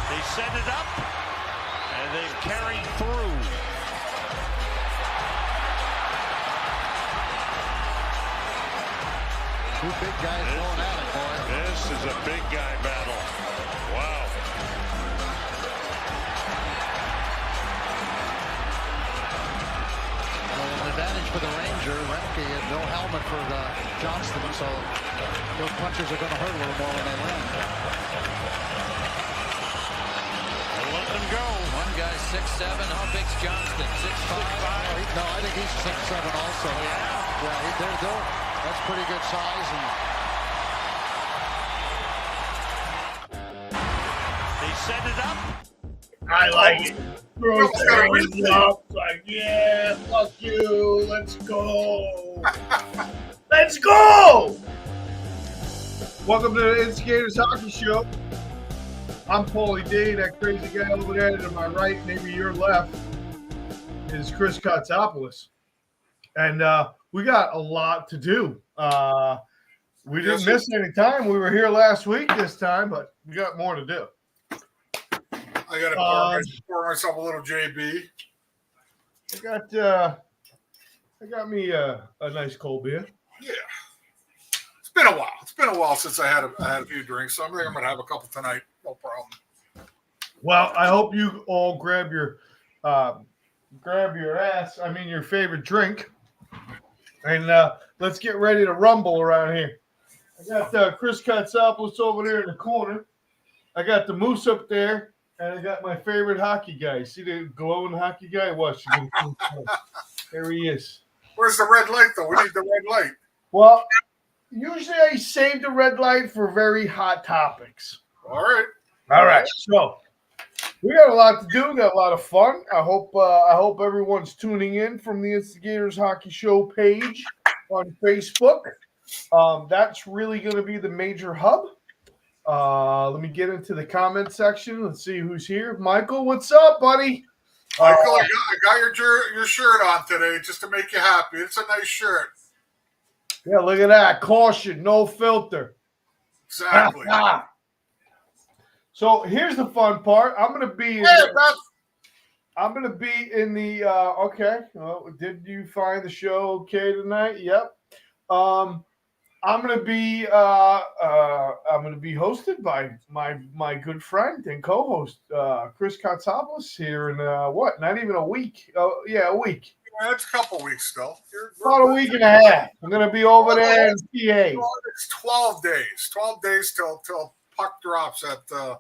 They set it up, and they've carried through. Two big guys going at it, boy. This is a big guy battle. Wow. Well, an advantage for the Ranger. Remke had no helmet for Johnston, so those punches are going to hurt a little more when they land. They're letting them go. One guy 6'7". How big's Johnston? 6'5"? No, I think he's 6'7" also. Yeah, that's pretty good size. And They set it up. I like it. Throw hands up, like, yeah, fuck you, let's go. Let's go! Welcome to the Instigators Hockey Show. I'm Paulie D, that crazy guy over there to my right, maybe your left, is Chris Kotsopoulos. And we got a lot to do. We didn't miss any time. We were here last week this time, but we got more to do. I got to pour myself a little JB. I got me a nice cold beer. Yeah, it's been a while. It's been a while since I had a few drinks, so I think I'm gonna have a couple tonight. No problem. Well, I hope you all grab your your favorite drink, and let's get ready to rumble around here. I got Chris Kotsopoulos over there in the corner. I got the Moose up there. And I got my favorite hockey guy. See the glowing hockey guy? Watch. There he is. Where's the red light, though? We need the red light. Well, usually I save the red light for very hot topics. All right. So we got a lot to do. We got a lot of fun. I hope everyone's tuning in from the Instigators Hockey Show page on Facebook. That's really going to be the major hub. Let me get into the comment section. Let's see who's here. Michael, what's up, buddy? Michael, I got your shirt on today just to make you happy. It's a nice shirt. Yeah, look at that. Caution, no filter. Exactly. So here's the fun part. I'm gonna be in the okay. Well, did you find the show okay tonight? Yep. I'm gonna be hosted by my good friend and co-host Chris Kotsopoulos here in not even a week. Oh yeah, a week. Yeah, it's a couple weeks still. About a week and a half. I'm gonna be over there in PA. It's 12 days. 12 days till puck drops at the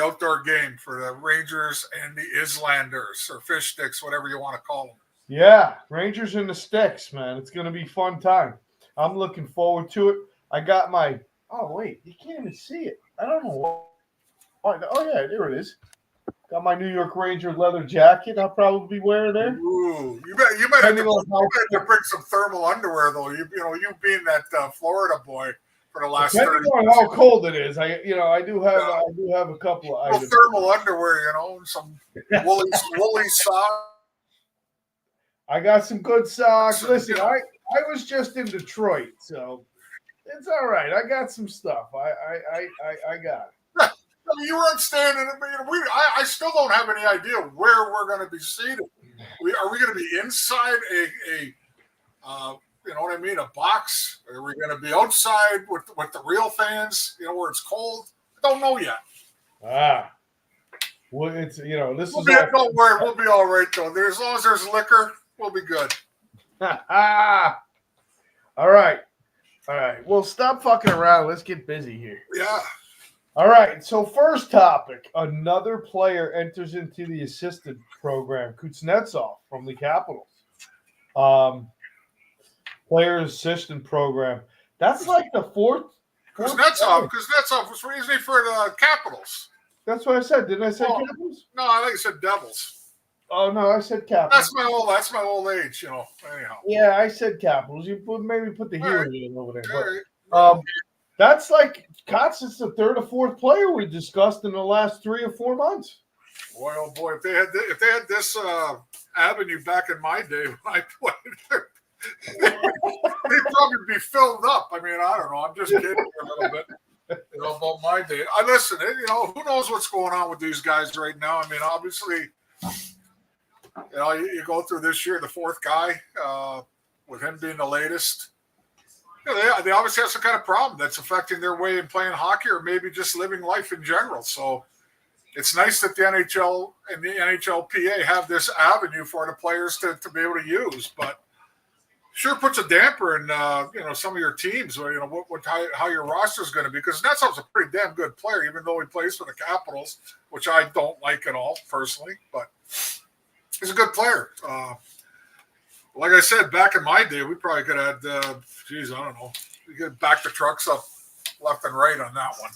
outdoor game for the Rangers and the Islanders or Fish Sticks, whatever you want to call them. Yeah, Rangers and the Sticks, man. It's gonna be fun time. I'm looking forward to it. I got my – oh, wait. You can't even see it. I don't know why. Oh, yeah, there it is. Got my New York Ranger leather jacket I'll probably be wearing there. Ooh, you might have to bring some thermal underwear, though. You being that Florida boy for the last 30 years. Depending on how cold it is. I do have a couple of items. Thermal underwear, some woolly socks. I got some good socks. Listen, I was just in Detroit, so it's all right. I got some stuff. I got it. You weren't standing. I still don't have any idea where we're going to be seated. Are we going to be inside a a box? Are we going to be outside with the real fans? Where it's cold. I don't know yet. Well, it's this don't worry, we'll be all right though. As long as there's liquor, we'll be good. All right. Well, stop fucking around. Let's get busy here. Yeah. All right. So first topic, another player enters into the assistant program, Kuznetsov from the Capitals. Player assistant program. That's like the fourth. Kuznetsov was reasoning for the Capitals. That's what I said. Didn't I say Capitals? No, I think you said Devils. Oh no, I said Capitals. That's my old age, Anyhow. Yeah, I said Capitals. You maybe put the hero in over there. Right. That's like Cots. The third or fourth player we discussed in the last 3 or 4 months. Boy, oh boy! If they had this avenue back in my day when I played, they'd probably be filled up. I mean, I don't know. I'm just kidding a little bit. About my day. Listen, who knows what's going on with these guys right now? I mean, obviously, you go through this year, the fourth guy, with him being the latest. They obviously have some kind of problem that's affecting their way in playing hockey or maybe just living life in general. So it's nice that the NHL and the NHLPA have this avenue for the players to be able to use, but sure puts a damper in some of your teams, or how your roster is going to be, because Netsov's a pretty damn good player, even though he plays for the Capitals, which I don't like at all personally, but he's a good player. Like I said, back in my day, we probably could have had, I don't know, we could back the trucks up left and right on that one.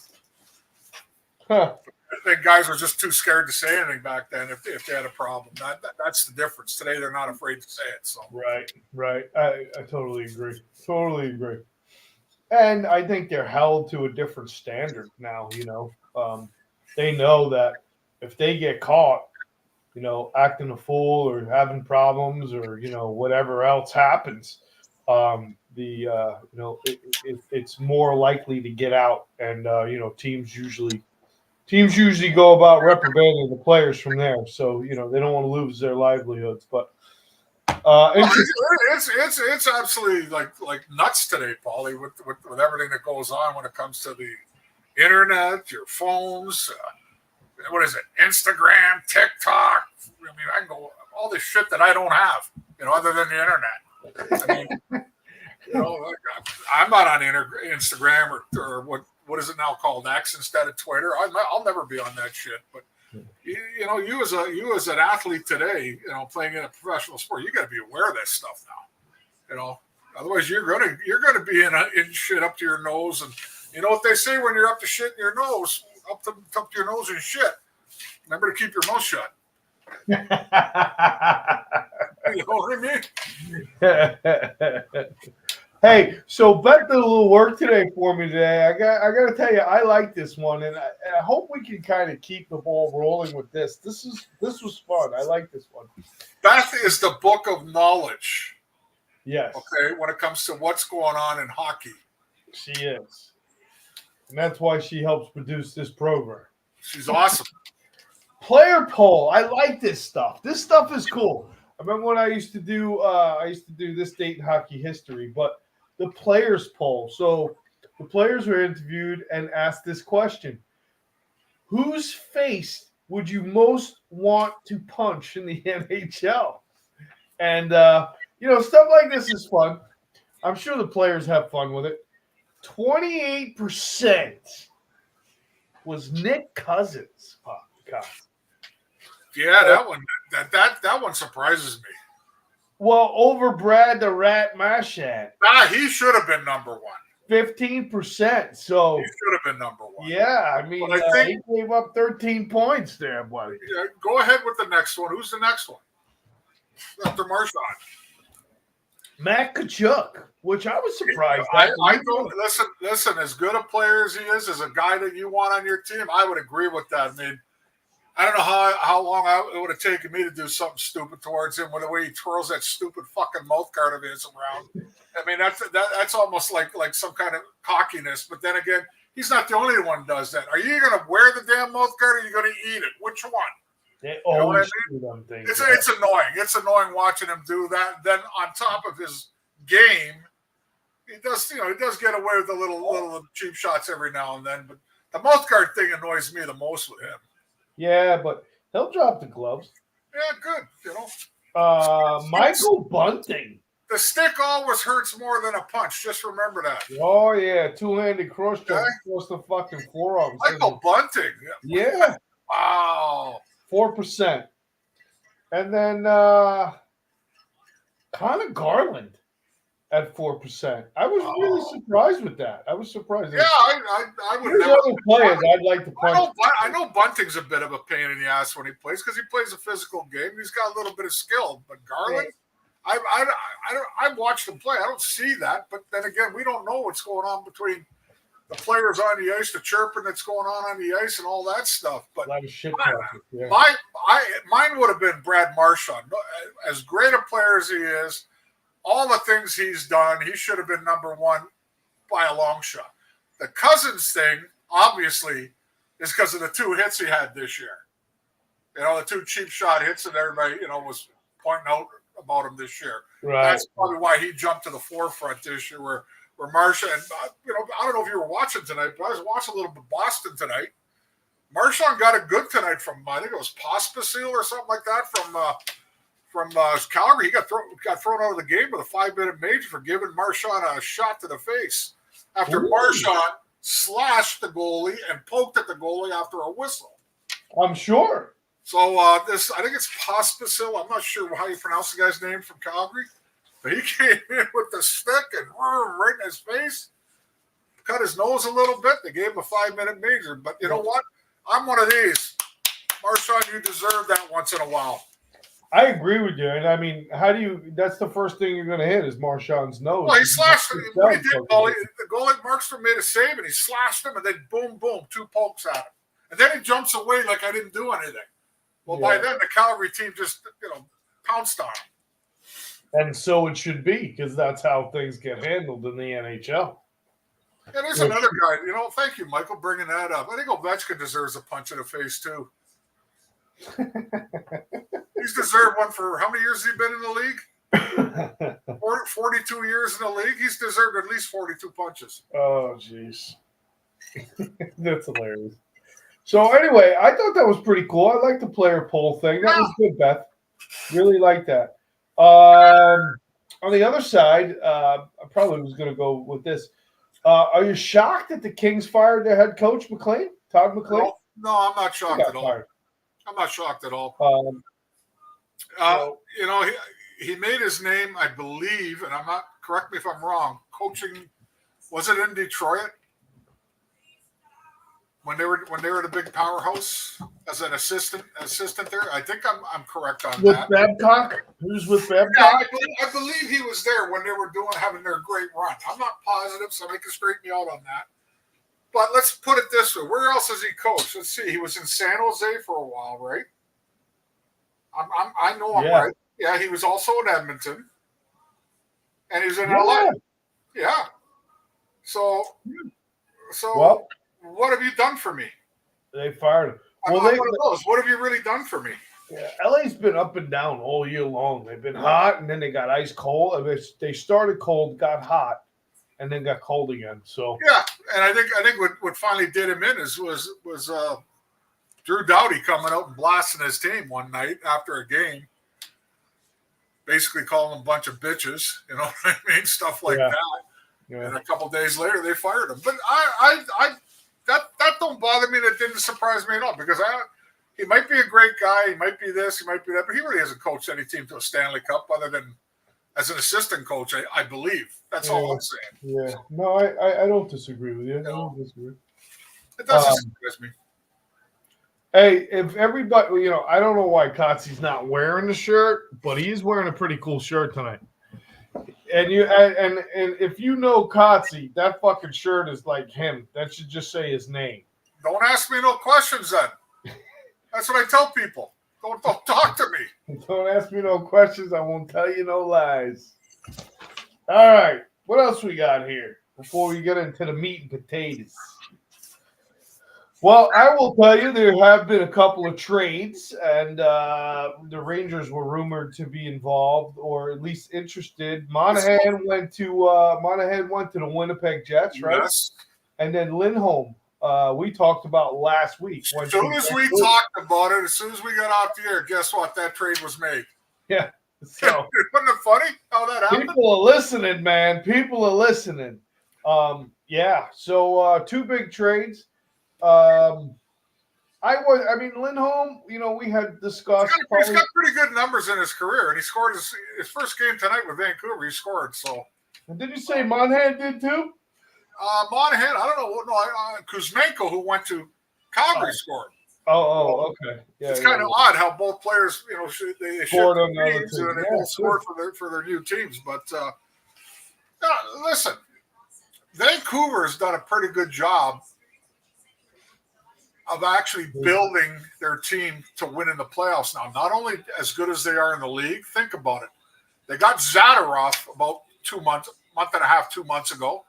Huh. I think guys were just too scared to say anything back then if they had a problem. That's the difference. Today, they're not afraid to say it. So Right. I totally agree. And I think they're held to a different standard now, They know that if they get caught, acting a fool or having problems or, whatever else happens, it's more likely to get out. And, teams usually go about reprobating the players from there. So, they don't want to lose their livelihoods. But it's absolutely like nuts today, Paulie, with everything that goes on when it comes to the internet, your phones, what is it, Instagram, TikTok. I mean, I can go all this shit that I don't have, other than the internet. I mean, I'm not on Instagram or what is it now called, X instead of Twitter. I'll never be on that shit. But you as an athlete today, playing in a professional sport, you got to be aware of this stuff now. Otherwise you're gonna be in shit up to your nose, and you know what they say when you're up to shit in your nose, up to your nose and shit. Remember to keep your mouth shut. You know what I mean? Hey, so Beck did a little work today for me today. I got to tell you, I like this one, and I hope we can kind of keep the ball rolling with this. This was fun. I like this one. Beth is the book of knowledge. Yes. Okay, when it comes to what's going on in hockey. She is. And that's why she helps produce this program. She's awesome. Player poll. I like this stuff. This stuff is cool. I remember when I used to do this date in hockey history, but the players poll. So the players were interviewed and asked this question: whose face would you most want to punch in the NHL? And stuff like this is fun. I'm sure the players have fun with it. 28% was Nick Cousins. Oh, God. Yeah, that one surprises me. Well, over Brad the Rat Marchand. He should have been number one. 15%. So he should have been number one. Yeah, I mean, he gave up 13 points there, buddy. Yeah, go ahead with the next one. Who's the next one? After Marchand. Matt Tkachuk, which I was surprised. I don't listen. As good a player as he is, as a guy that you want on your team, I would agree with that. I mean, I don't know how long it would have taken me to do something stupid towards him with the way he twirls that stupid fucking mouth guard of his around. I mean, that's almost like some kind of cockiness. But then again, he's not the only one who does that. Are you going to wear the damn mouth guard, or are you going to eat it? Which one? They always do them things. It's annoying. It's annoying watching him do that. Then on top of his game, he does get away with the little cheap shots every now and then. But the mouth guard thing annoys me the most with him. Yeah, but he'll drop the gloves. Yeah, good. Michael Bunting. The stick always hurts more than a punch. Just remember that. Oh yeah, two-handed cross choke across the fucking forearm. Michael Bunting. Yeah. Wow. 4%. And then Connor Garland at 4%. I was really surprised with that. I was surprised. Yeah, I would never. Other players I'd like to punch. I know Bunting's a bit of a pain in the ass when he plays because he plays a physical game. He's got a little bit of skill, but Garland, I've watched him play. I don't see that, but then again, we don't know what's going on between the players on the ice, the chirping that's going on the ice, and all that stuff. But a lot of shit mine would have been Brad Marchand. As great a player as he is, all the things he's done, he should have been number one by a long shot. The Cousins thing, obviously, is because of the 2 hits he had this year. You know, the 2 cheap shot hits that everybody, was pointing out about him this year. Right. That's probably why he jumped to the forefront this year, where Marchand, and I don't know if you were watching tonight, but I was watching a little bit of Boston tonight. Marchand got it good tonight from, I think it was Pospisil or something like that from Calgary. He got thrown out of the game with a 5-minute major for giving Marchand a shot to the face after Marchand slashed the goalie and poked at the goalie after a whistle. I'm sure. So I think it's Pospisil. I'm not sure how you pronounce the guy's name from Calgary, but he came in with the stick and right in his face, cut his nose a little bit. They gave him a 5-minute major. But you know what? I'm one of these. Marchand, you deserve that once in a while. I agree with you. And I mean, that's the first thing you're going to hit is Marchand's nose. Well, he slashed him. What he did, the goalie Markstrom made a save and he slashed him and then boom, boom, 2 pokes at him. And then he jumps away like I didn't do anything. Well, by then the Calgary team just, pounced on him. And so it should be, because that's how things get handled in the NHL. And there's another guy, thank you, Michael, bringing that up. I think Ovechkin deserves a punch in the face, too. He's deserved one for how many years has he been in the league? 42 years in the league. He's deserved at least 42 punches. Oh, jeez. That's hilarious. So, anyway, I thought that was pretty cool. I like the player poll thing. That was good, Beth. Really like that. On the other side, I probably was going to go with this. Are you shocked that the Kings fired their head coach, Todd McLean? No, I'm not shocked at all. Fired. I'm not shocked at all. He made his name, I believe, and correct me if I'm wrong, coaching, was it in Detroit? When they were the big powerhouse as an assistant there, I think I'm correct on that. With Babcock, who's with Babcock? Yeah, I believe he was there when they were having their great run. I'm not positive, so they can straighten me out on that. But let's put it this way: where else has he coached? Let's see. He was in San Jose for a while, right? I know I'm right. Yeah, he was also in Edmonton, and he was in LA. Yeah. So. Well, what have you done for me? They fired him. Well, one of those. What have you really done for me? Yeah, LA's been up and down all year long. They've been hot, and then they got ice cold. They started cold, got hot, and then got cold again. So yeah, and I think what finally did him in was Drew Doughty coming out and blasting his team one night after a game, basically calling them a bunch of bitches. You know what I mean? Stuff like that. Yeah. And a couple of days later, they fired him. But that don't bother me. That didn't surprise me at all because he might be a great guy. He might be this. He might be that. But he really hasn't coached any team to a Stanley Cup other than as an assistant coach. I believe that's all I'm saying. Yeah. No, I don't disagree with you. I don't disagree. It doesn't surprise me. Hey, if everybody, I don't know why Kotze's not wearing the shirt, but he's wearing a pretty cool shirt tonight. And if you know Kotze, that fucking shirt is like him. That should just say his name. Don't ask me no questions then. That's what I tell people. Don't talk to me. Don't ask me no questions. I won't tell you no lies. All right. What else we got here before we get into the meat and potatoes? Well, I will tell you there have been a couple of trades, and the Rangers were rumored to be involved or at least interested. Monahan went to the Winnipeg Jets, right? Yes. And then Lindholm, we talked about last week. As soon as we talked about it, as soon as we got off the air, guess what? That trade was made. Yeah. So wasn't it funny how that happened? People are listening, man. People are listening. Yeah. So 2 big trades. Lindholm, we had discussed. He's got pretty good numbers in his career, and he scored his first game tonight with Vancouver. He scored. So, and did you say Monahan did too? Monahan, I don't know. No, Kuzmenko, who went to Calgary, scored. Oh, okay. Yeah, it's kind of odd how both players, they shared their teams and they both scored for their new teams. But listen, Vancouver has done a pretty good job of actually building their team to win in the playoffs now. Not only as good as they are in the league, think about it. They got Zadorov about 2 months, month and a half, 2 months ago.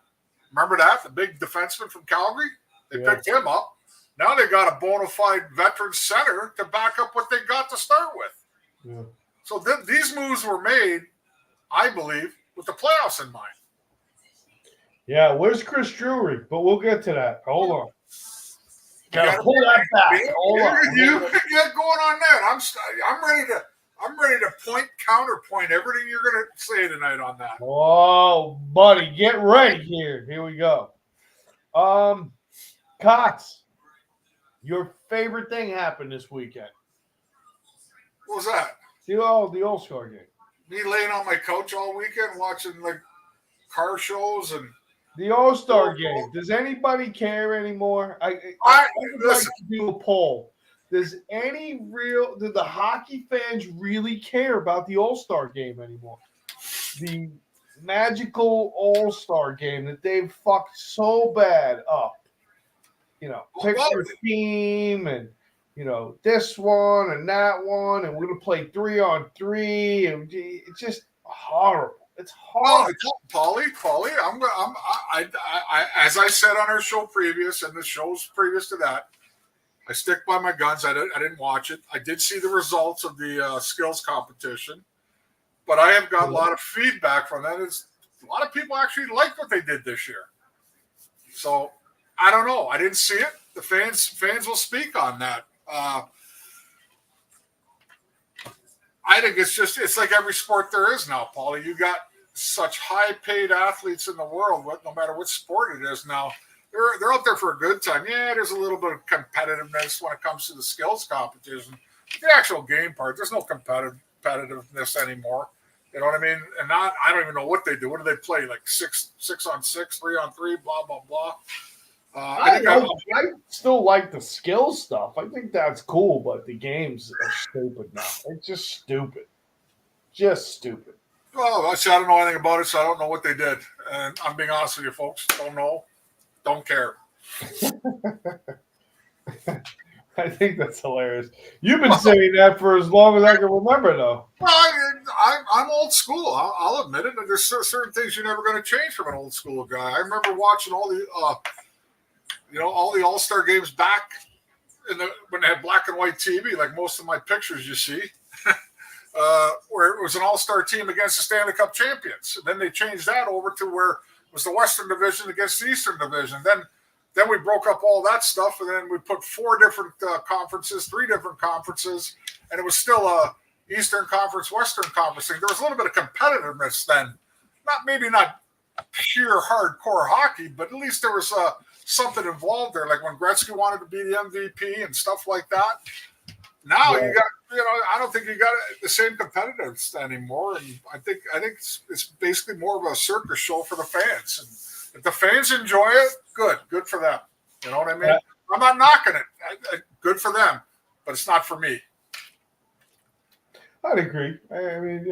Remember that? The big defenseman from Calgary? They picked him up. Now they got a bona fide veteran center to back up what they got to start with. Yeah. So these moves were made, I believe, with the playoffs in mind. Yeah, where's Chris Drury? But we'll get to that. Hold on. Gotta pull that back. Hold on. You get going on that. I'm ready to counterpoint everything you're going to say tonight on that. Oh, buddy, get ready here. Here we go. Cox, your favorite thing happened this weekend. What was that? The All-Star game. Me laying on my couch all weekend watching like car shows and the All-Star game. Does anybody care anymore? I would like to do a poll. Do the hockey fans really care about the All-Star game anymore? The magical All-Star game that they've fucked so bad up. Pick your team and, this one and that one, and we're going to play 3-on-3, and it's just horrible. It's horrible. Well, Paulie, I as I said on our show previous and the shows previous to that, I stick by my guns. I didn't watch it. I did see the results of the skills competition, but I have got a lot of feedback from that. A lot of people actually liked what they did this year. So I don't know. I didn't see it. The fans will speak on that. I think it's like every sport there is now, Paulie. You got such high-paid athletes in the world, no matter what sport it is now. They're out there for a good time. Yeah, there's a little bit of competitiveness when it comes to the skills competition. The actual game part, there's no competitiveness anymore. You know what I mean? And I don't even know what they do. What do they play? Like 6-on-6, 3-on-3, blah, blah, blah. I still like the skill stuff. I think that's cool, but the games are stupid now. It's just stupid. Just stupid. Well, I don't know anything about it, so I don't know what they did. And I'm being honest with you, folks. Don't know. Don't care. I think that's hilarious. You've been saying that for as long as I can remember, though. Well, I'm old school. I'll admit it. There's certain things you're never going to change from an old school guy. I remember watching all the All-Star games back when they had black and white TV, like most of my pictures you see, where it was an All-Star team against the Stanley Cup champions. And then they changed that over to where it was the Western Division against the Eastern Division. Then we broke up all that stuff, and then we put 4 different conferences, 3 different conferences, and it was still a Eastern Conference, Western Conference thing. There was a little bit of competitiveness then. Maybe not pure hardcore hockey, but at least there was something involved there, like when Gretzky wanted to be the MVP and stuff like that. Now you got, I don't think you got the same competitiveness anymore, and I think it's basically more of a circus show for the fans. And if the fans enjoy it, good for them. You know what I mean? Yeah. I'm not knocking it. Good for them, but it's not for me. I'd agree. I mean,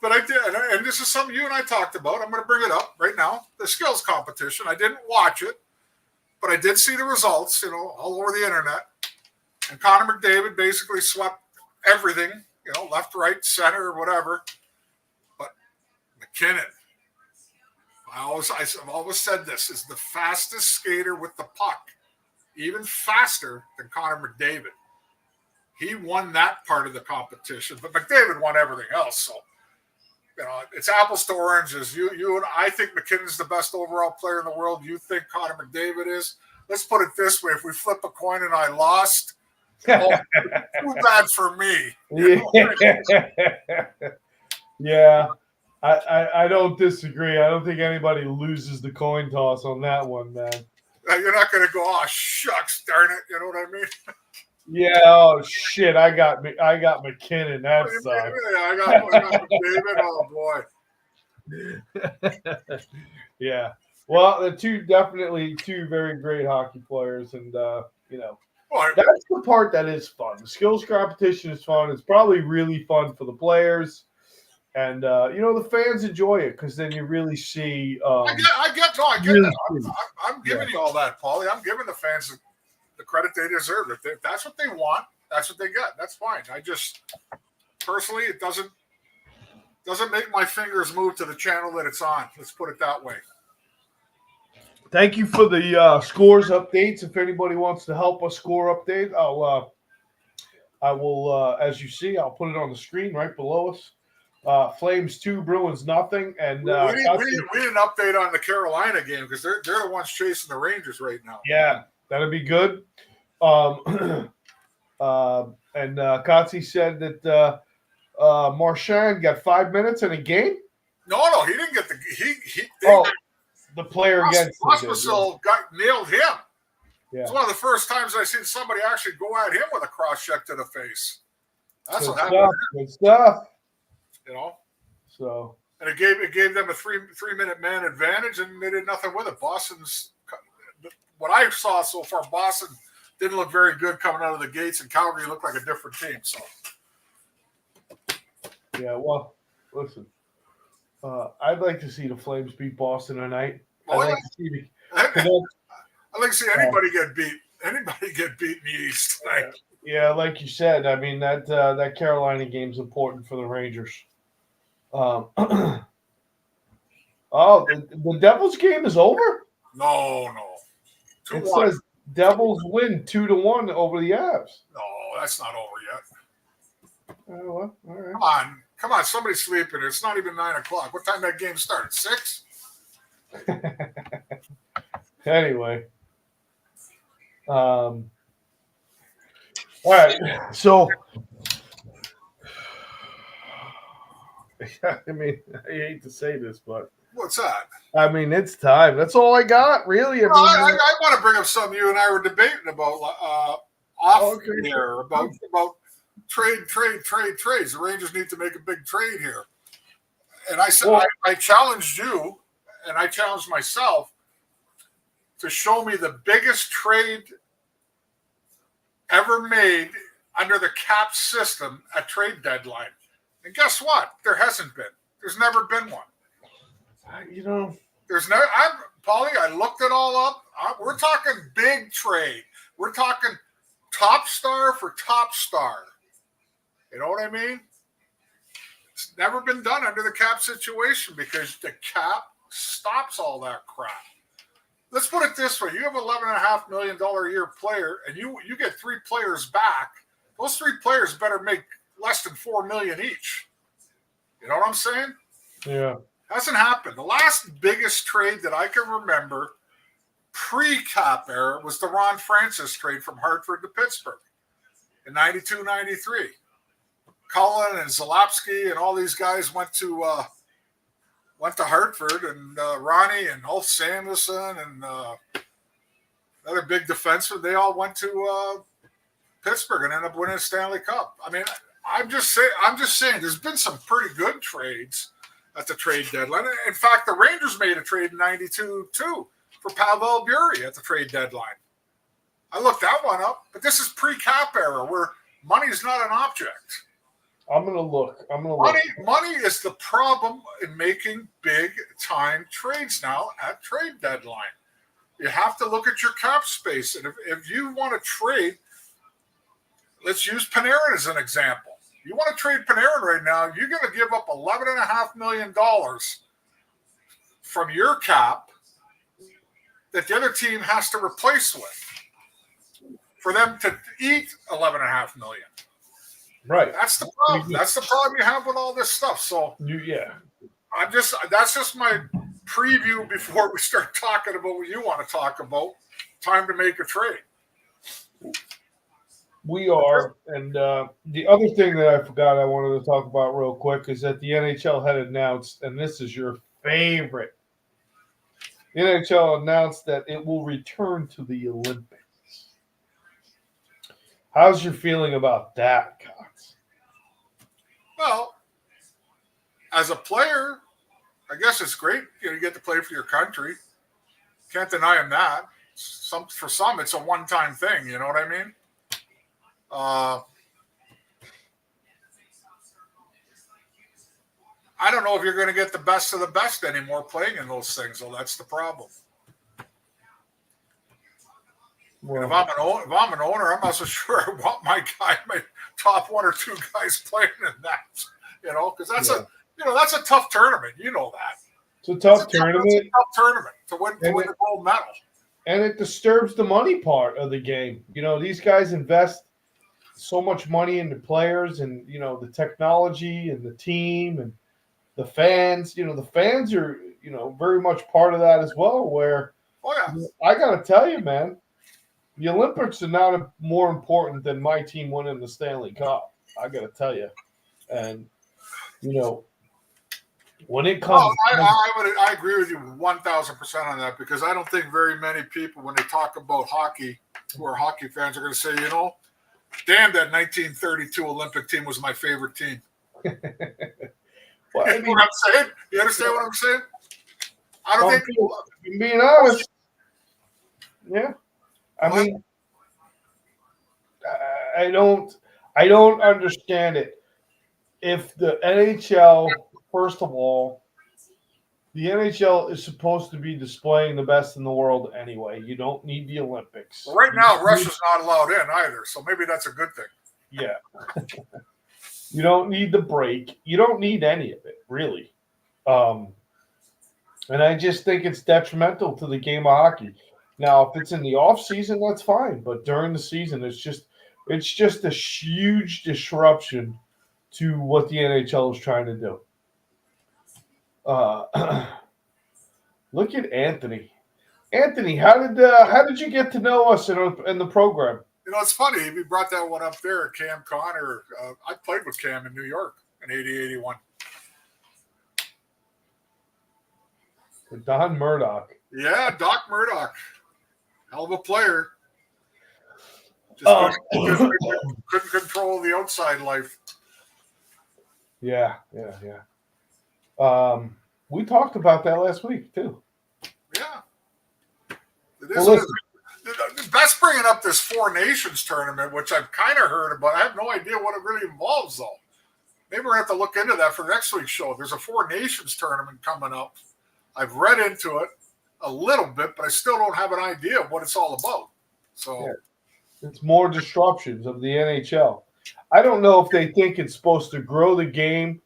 but I did, and this is something you and I talked about. I'm going to bring it up right now. The skills competition. I didn't watch it, but I did see the results, all over the internet. And Connor McDavid basically swept everything, left, right, center, whatever. But McKinnon, I've always said this, is the fastest skater with the puck, even faster than Connor McDavid. He won that part of the competition, but McDavid won everything else. So, it's apples to oranges. You and I think McKinnon's the best overall player in the world. You think Connor McDavid is. Let's put it this way: if we flip a coin and I lost, too bad for me. Yeah. I don't disagree. I don't think anybody loses the coin toss on that one, man. You're not going to go, oh, shucks, darn it. You know what I mean? Yeah. Oh shit. I got McKinnon. That sucks. I got oh boy. Yeah. Well, the definitely two very great hockey players, and that's the part that is fun. The skills competition is fun. It's probably really fun for the players, and the fans enjoy it because then you really see. I get really that. I'm giving you all that, Paulie. I'm giving the fans the credit they deserve. If that's what they want, that's what they get. That's fine. I just personally, it doesn't make my fingers move to the channel that it's on. Let's put it that way. Thank you for the scores updates. If anybody wants to help us score update, I will, as you see, I'll put it on the screen right below us. Flames 2, Bruins nothing, and We need an update on the Carolina game because they're the ones chasing the Rangers right now. yeah, that'd be good. And Kotze said that Marchand got 5 minutes in a game. No, he didn't get The player against Rasmussen nailed him. Yeah. It's one of the first times I've seen somebody actually go at him with a cross check to the face. That's good what happened. Good stuff. You know. So. And it gave them a three-minute man advantage, and they did nothing with it. Boston's what I saw so far. Boston didn't look very good coming out of the gates, and Calgary looked like a different team. So. Yeah. Well, listen. I'd like to see the Flames beat Boston tonight. I'd like to see anybody get beat. Anybody get beat in the East tonight. Yeah, like you said, I mean that Carolina game's important for the Rangers. The Devils game is over? No. It says Devils win 2-1 over the Avs. No, that's not over yet. Well, all right. Come on, somebody's sleeping. It's not even 9 o'clock. What time that game started? 6? Anyway. All right. So, I mean, I hate to say this, but what's that? I mean, it's time. That's all I got, really. I want to bring up something you and I were debating about here about trades. The Rangers need to make a big trade here. And I said, I challenged you, and I challenged myself to show me the biggest trade ever made under the cap system at trade deadline. And guess what? There hasn't been. There's never been one. There's never. Paulie, I looked it all up. We're talking big trade. We're talking top star for top star. You know what I mean? It's never been done under the cap situation because the cap stops all that crap. Let's put it this way. You have an $11.5 million a year player, and you get 3 players back. Those 3 players better make less than $4 million each. You know what I'm saying? Yeah. Hasn't happened. The last biggest trade that I can remember pre-cap era was the Ron Francis trade from Hartford to Pittsburgh in 92-93. Cullen and Zalapsky and all these guys went to Hartford, and Ronnie and Ulf Samuelson and another big defenseman. They all went to Pittsburgh and ended up winning a Stanley Cup. I mean, I'm just saying, there's been some pretty good trades at the trade deadline. In fact, the Rangers made a trade in '92 too for Pavel Bure at the trade deadline. I looked that one up, but this is pre-cap era where money is not an object. I'm gonna look. Money is the problem in making big-time trades now at trade deadline. You have to look at your cap space, and if you want to trade, let's use Panarin as an example. You want to trade Panarin right now, you're going to give up $11.5 million from your cap that the other team has to replace with for them to eat $11.5 million. Right. That's the problem. That's the problem you have with all this stuff. So that's just my preview before we start talking about what you want to talk about. Time to make a trade. We are. And the other thing that I forgot I wanted to talk about real quick is that the NHL had announced, and this is your favorite, the NHL announced that it will return to the Olympics. How's your feeling about that, Cox? Well, as a player, I guess it's great. You get to play for your country. Can't deny him that. For some, it's a one-time thing. You know what I mean? I don't know if you're going to get the best of the best anymore playing in those things. Well, that's the problem. Well, if I'm an owner, I'm not so sure I want my top 1 or 2 guys playing in that. Because that's a tough tournament. You know that. It's a tough tournament. It's a tough tournament to win the gold medal. And it disturbs the money part of the game. You know, these guys invest so much money into players and, you know, the technology and the team and the fans. You know, the fans are, you know, very much part of that as well, where I got to tell you, man, the Olympics are not more important than my team winning the Stanley Cup. I got to tell you. And, you know, when it comes, I agree with you 1,000% on that, because I don't think very many people, when they talk about hockey, who are hockey fans, are going to say, you know, damn, that 1932 Olympic team was my favorite team. Well, I You know mean, what I'm saying? You understand what I'm saying? I don't think people. Being honest, yeah. I mean, I don't understand it. If the NHL, first of all, the NHL is supposed to be displaying the best in the world anyway. You don't need the Olympics. Right now, Russia's not allowed in either, so maybe that's a good thing. Yeah. You don't need the break. You don't need any of it, really. And I just think it's detrimental to the game of hockey. Now, if it's in the off season, that's fine. But during the season, it's just a huge disruption to what the NHL is trying to do. Look at Anthony. Anthony, how did you get to know us in the program? You know, it's funny. We brought that one up there, Cam Connor. I played with Cam in New York in 80-81. Don Murdoch. Yeah, Doc Murdoch. Hell of a player. Just couldn't control the outside life. Yeah. We talked about that last week, too. Yeah. That's bringing up this Four Nations tournament, which I've kind of heard about. I have no idea what it really involves, though. Maybe we're going to have to look into that for next week's show. There's a Four Nations tournament coming up. I've read into it a little bit, but I still don't have an idea of what it's all about. So it's more disruptions of the NHL. I don't know if they think it's supposed to grow the game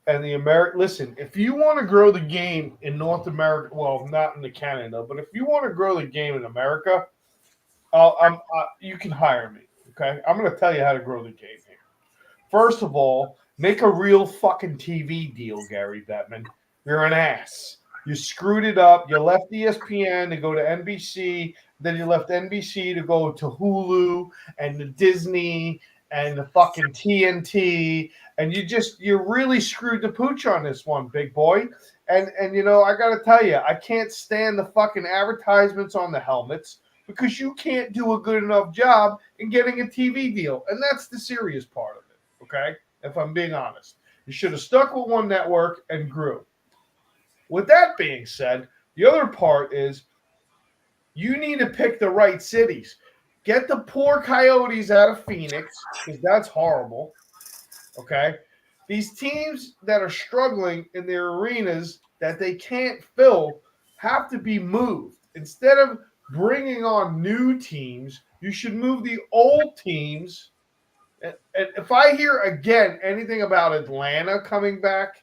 and the American. Listen, if you want to grow the game in North America, well, not in the Canada, but if you want to grow the game in America, you can hire me. Okay, I'm going to tell you how to grow the game here. First of all, make a real fucking TV deal, Gary Bettman. You're an ass. You screwed it up. You left ESPN to go to NBC. Then you left NBC to go to Hulu and the Disney and the fucking TNT. And you really screwed the pooch on this one, big boy. And you know, I got to tell you, I can't stand the fucking advertisements on the helmets because you can't do a good enough job in getting a TV deal. And that's the serious part of it, okay? If I'm being honest. You should have stuck with one network and grew. With that being said, the other part is you need to pick the right cities. Get the poor Coyotes out of Phoenix, because that's horrible. Okay? These teams that are struggling in their arenas that they can't fill have to be moved. Instead of bringing on new teams, you should move the old teams. And if I hear again anything about Atlanta coming back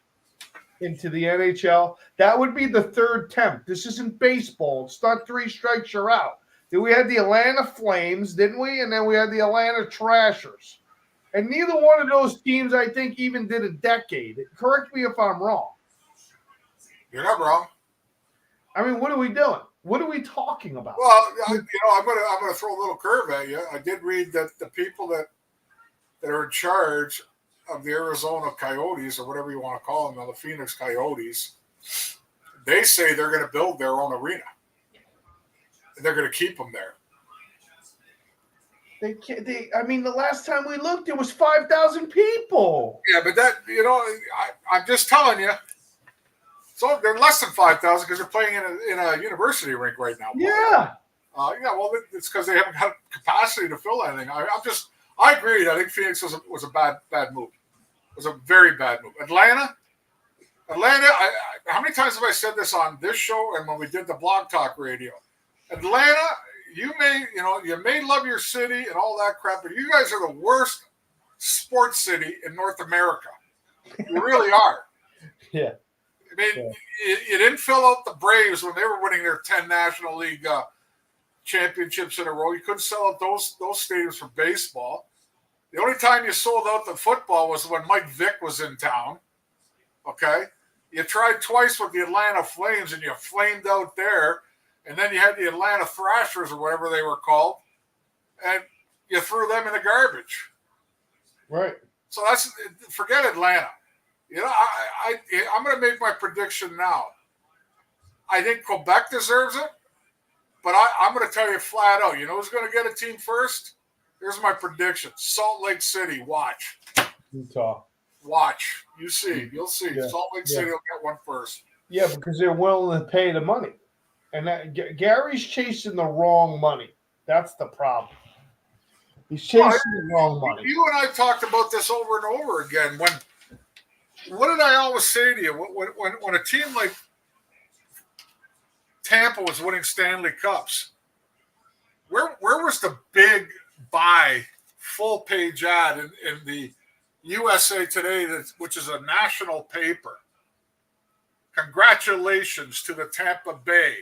into the NHL, that would be the third attempt. This isn't baseball. It's not 3 strikes, you're out. Then we had the Atlanta Flames, didn't we? And then we had the Atlanta Trashers. And neither one of those teams, I think, even did a decade. Correct me if I'm wrong. You're not wrong. I mean, what are we doing? What are we talking about? Well, I'm gonna throw a little curve at you. I did read that the people that are in charge of the Arizona Coyotes, or whatever you want to call them, the Phoenix Coyotes, they say they're going to build their own arena. And they're going to keep them there. I mean, the last time we looked, there was 5,000 people. Yeah, but that, you know, I'm just telling you. So they're less than 5,000 because they're playing in a university rink right now. Yeah. Well, it's because they haven't got capacity to fill anything. I agreed. I think Phoenix was a bad move. It was a very bad move. Atlanta. How many times have I said this on this show and when we did the Blog Talk Radio? Atlanta, you may love your city and all that crap, but you guys are the worst sports city in North America. You really are. Yeah. mean, you didn't fill out the Braves when they were winning their 10 National League championships in a row. You couldn't sell out those stadiums for baseball. The only time you sold out the football was when Mike Vick was in town. Okay? You tried twice with the Atlanta Flames, and you flamed out there. And then you had the Atlanta Thrashers or whatever they were called, and you threw them in the garbage. Right. So forget Atlanta. You know, I'm going to make my prediction now. I think Quebec deserves it, but I'm going to tell you flat out. You know who's going to get a team first? Here's my prediction: Salt Lake City. Watch. Utah. Watch. You'll see. Yeah. Salt Lake City will get one first. Yeah, because they're willing to pay the money. And Gary's chasing the wrong money. That's the problem. He's chasing the wrong money. You and I talked about this over and over again. What did I always say to you? When a team like Tampa was winning Stanley Cups, where was the big buy full page ad in the USA Today, which is a national paper? Congratulations to the Tampa Bay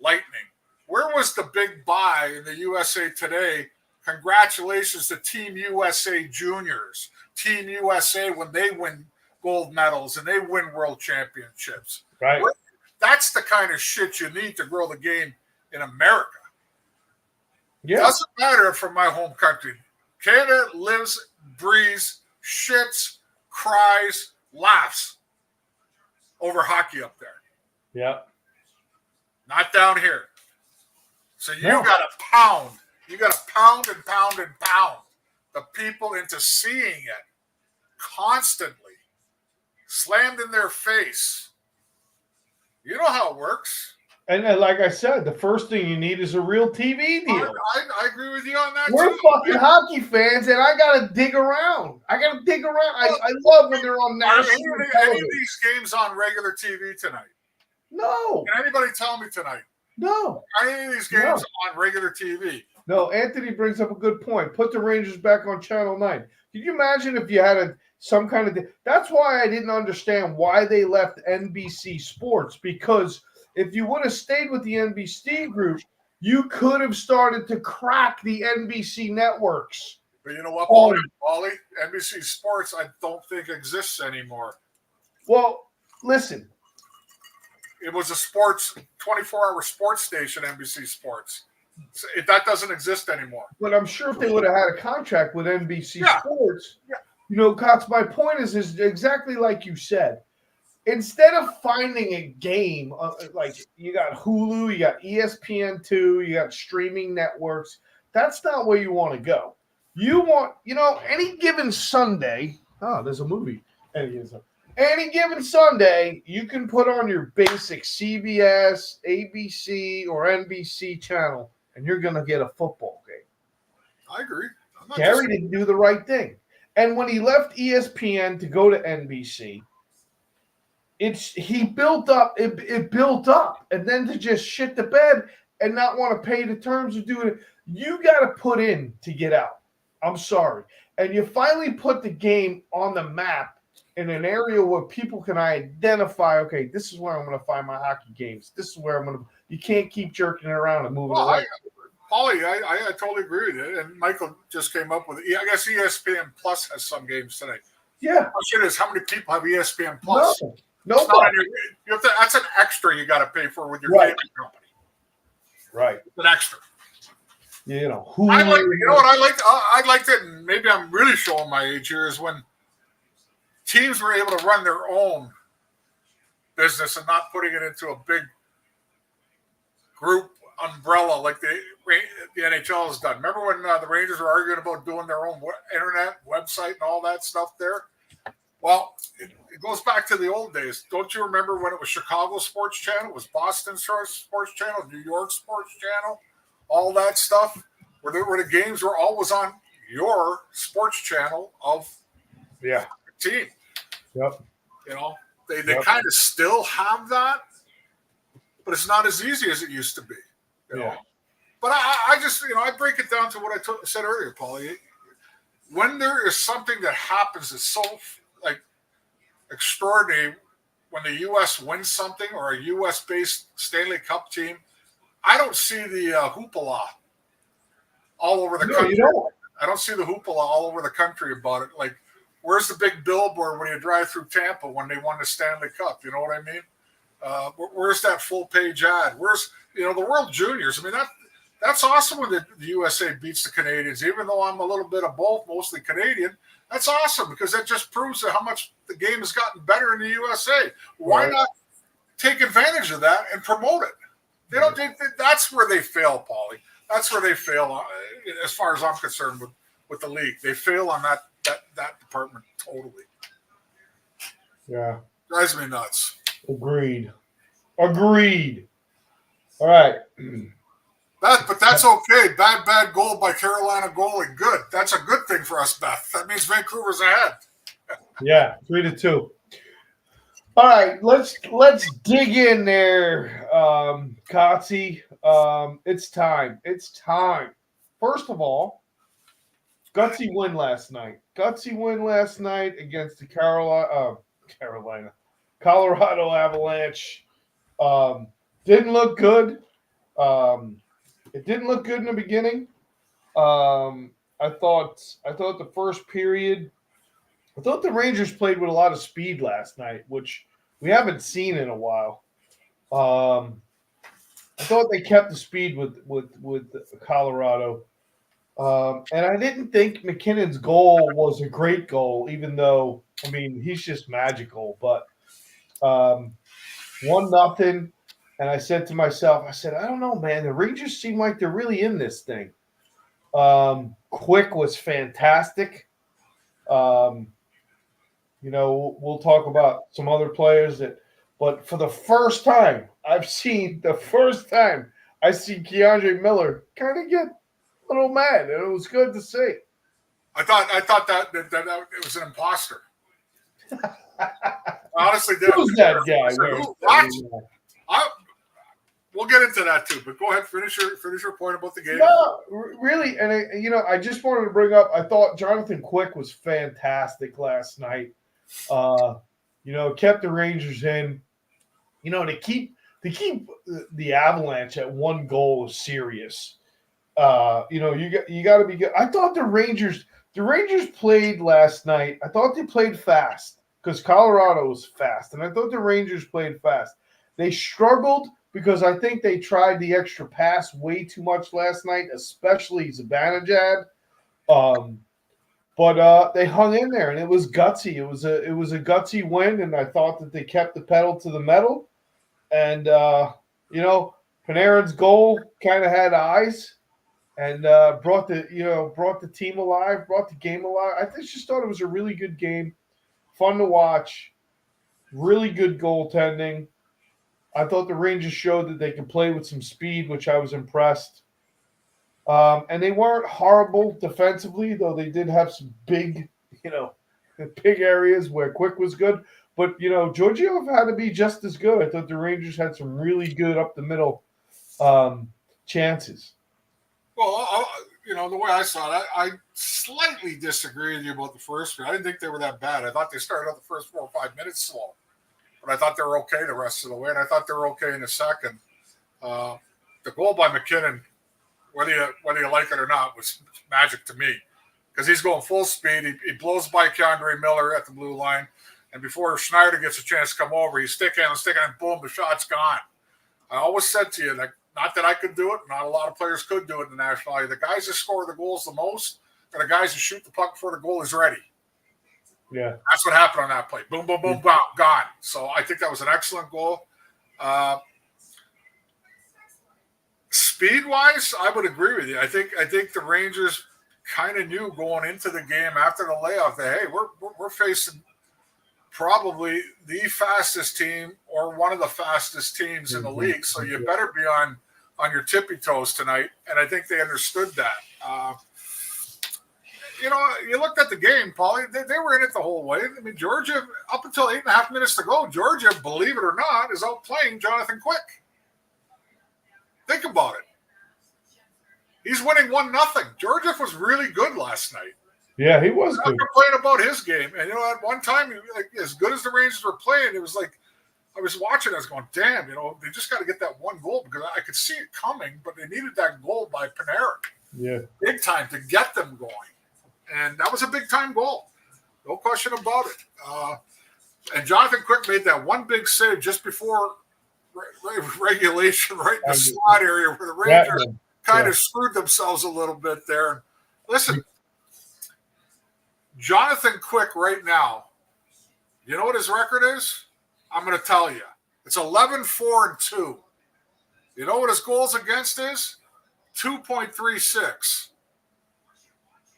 Lightning. Where was the big buy in the USA Today? Congratulations to Team USA Juniors, Team USA when they win gold medals and they win world championships. Right. That's the kind of shit you need to grow the game in America. Yeah. Doesn't matter from my home country. Canada lives, breathes, shits, cries, laughs over hockey up there. Yeah. Not down here. So you got to pound. You got to pound and pound and pound the people into seeing it constantly, slammed in their face. You know how it works. And like I said, the first thing you need is a real TV deal. I agree with you on that. We're fucking hockey fans, and I got to dig around. I love when they're on national television. Any of these games on regular TV tonight? No. Can anybody tell me tonight? No. Are any of these games on regular TV? No, Anthony brings up a good point. Put the Rangers back on Channel 9. Could you imagine if you had some kind of – that's why I didn't understand why they left NBC Sports, because if you would have stayed with the NBC group, you could have started to crack the NBC networks. But you know what, Paulie? NBC Sports I don't think exists anymore. Well, listen. It was a 24-hour sports station, NBC Sports. That doesn't exist anymore. But I'm sure if they would have had a contract with NBC Sports, you know, Cots, my point is exactly like you said. Instead of finding a game, like you got Hulu, you got ESPN2, you got streaming networks, that's not where you want to go. You want, any given Sunday, there's a movie. Any given Sunday, you can put on your basic CBS, ABC, or NBC channel, and you're going to get a football game. I agree. Gary didn't do the right thing. And when he left ESPN to go to NBC, it built up. And then to just shit the bed and not want to pay the terms of doing it, you got to put in to get out. I'm sorry. And you finally put the game on the map in an area where people can identify, okay, this is where I'm going to find my hockey games. This is where I'm going to – you can't keep jerking it around and moving around. Paulie, I totally agree with you. And Michael just came up with it. I guess ESPN Plus has some games tonight. Yeah. The question is, how many people have ESPN Plus? No. That's an extra you got to pay for with your cable company. Right. It's an extra. You know, I liked it, and maybe I'm really showing my age here, is when teams were able to run their own business and not putting it into a big group umbrella like the NHL has done. Remember when the Rangers were arguing about doing their own internet website and all that stuff there? Well, it goes back to the old days. Don't you remember when it was Chicago Sports Channel, it was Boston Sports Channel, New York Sports Channel, all that stuff, where the games were always on your sports channel of the team. Yep. They kind of still have that, but it's not as easy as it used to be. You know? But I just, I break it down to what I said earlier, Paulie. When there is something that happens that's so extraordinary, when the U.S. wins something or a U.S.-based Stanley Cup team, I don't see the hoopla all over the country. I don't see the hoopla all over the country about it. Like, where's the big billboard when you drive through Tampa when they won the Stanley Cup? You know what I mean? Where's that full-page ad? Where's, the World Juniors? I mean, that's awesome when the USA beats the Canadians. Even though I'm a little bit of both, mostly Canadian, that's awesome because that just proves how much the game has gotten better in the USA. Why not take advantage of that and promote it? They don't. That's where they fail, Paulie. That's where they fail, as far as I'm concerned, with the league. They fail on that department totally. Yeah, drives me nuts. Agreed. All right. But that's okay. Bad goal by Carolina goalie. Good. That's a good thing for us, Beth. That means Vancouver's ahead. Yeah, 3-2. All right, let's dig in there, Kotze. It's time. First of all, gutsy win last night. Against the Colorado Avalanche. Didn't look good. It didn't look good in the beginning. I thought the first period. I thought the Rangers played with a lot of speed last night, which we haven't seen in a while. I thought they kept the speed with Colorado, and I didn't think McKinnon's goal was a great goal, even though he's just magical. But 1-0, and I said to myself, I don't know, man. The Rangers seem like they're really in this thing. Quick was fantastic. We'll talk about some other players but for the first time I see Keandre Miller kind of get a little mad, and it was good to see. I thought that it was an imposter. I honestly did. Who's that guy? We'll get into that too, but go ahead, finish your point about the game. No, really, and I just wanted to bring up. I thought Jonathan Quick was fantastic last night. Kept the Rangers in. To keep the Avalanche at 1 goal is serious. You got to be good. I thought the Rangers played last night. I thought they played fast because Colorado was fast, and I thought the Rangers played fast. They struggled because I think they tried the extra pass way too much last night, especially Zibanejad. But they hung in there, and it was gutsy. It was a gutsy win, and I thought that they kept the pedal to the metal. And Panarin's goal kind of had eyes, and brought the team alive, brought the game alive. I just thought it was a really good game, fun to watch, really good goaltending. I thought the Rangers showed that they could play with some speed, which I was impressed. And they weren't horrible defensively, though they did have some big areas where Quick was good. But, Georgiev had to be just as good. I thought the Rangers had some really good up-the-middle chances. Well, the way I saw it, I slightly disagree with you about the first period. I didn't think they were that bad. I thought they started out the first 4 or 5 minutes slow. But I thought they were okay the rest of the way, and I thought they were okay in the second. The goal by McKinnon, whether you like it or not, was magic to me because he's going full speed. He blows by Keandre Miller at the blue line, and before Schneider gets a chance to come over, he's sticking, and boom, the shot's gone. I always said to you, not that I could do it, not a lot of players could do it in the National League. The guys that score the goals the most are the guys who shoot the puck before the goal is ready. Yeah, that's what happened on that play. Boom, boom, boom, boom, gone. So I think that was an excellent goal. Speed-wise, I would agree with you. I think the Rangers kind of knew going into the game after the layoff that hey, we're facing probably the fastest team or one of the fastest teams in the league. So you better be on your tippy toes tonight. And I think they understood that. You looked at the game, Paulie. They were in it the whole way. I mean, Georgia, up until 8.5 minutes to go, Georgia, believe it or not, is outplaying Jonathan Quick. Think about it. He's winning 1-0. Georgia was really good last night. Yeah, he was good. I'm complaining about his game. And, at one time, as good as the Rangers were playing, it was like I was watching. I was going, damn, they just got to get that one goal because I could see it coming, but they needed that goal by Panarin. Yeah. Big time to get them going. And that was a big time goal. No question about it. And Jonathan Quick made that one big save just before regulation, right in the slot area where the Rangers kind of screwed themselves a little bit there. Listen, Jonathan Quick right now, you know what his record is? I'm going to tell you. It's 11-4-2. You know what his goals against is? 2.36.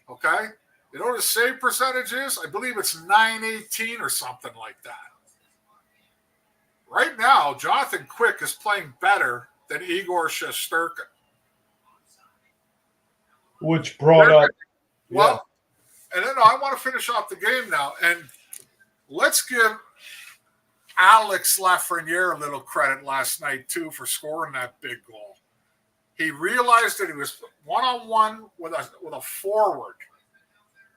Okay? You know what his save percentage is? I believe it's 918 or something like that. Right now, Jonathan Quick is playing better than Igor Shesterkin. Which brought up. Well, and then I want to finish off the game now. And let's give Alex Lafreniere a little credit last night, too, for scoring that big goal. He realized that he was one-on-one with a forward.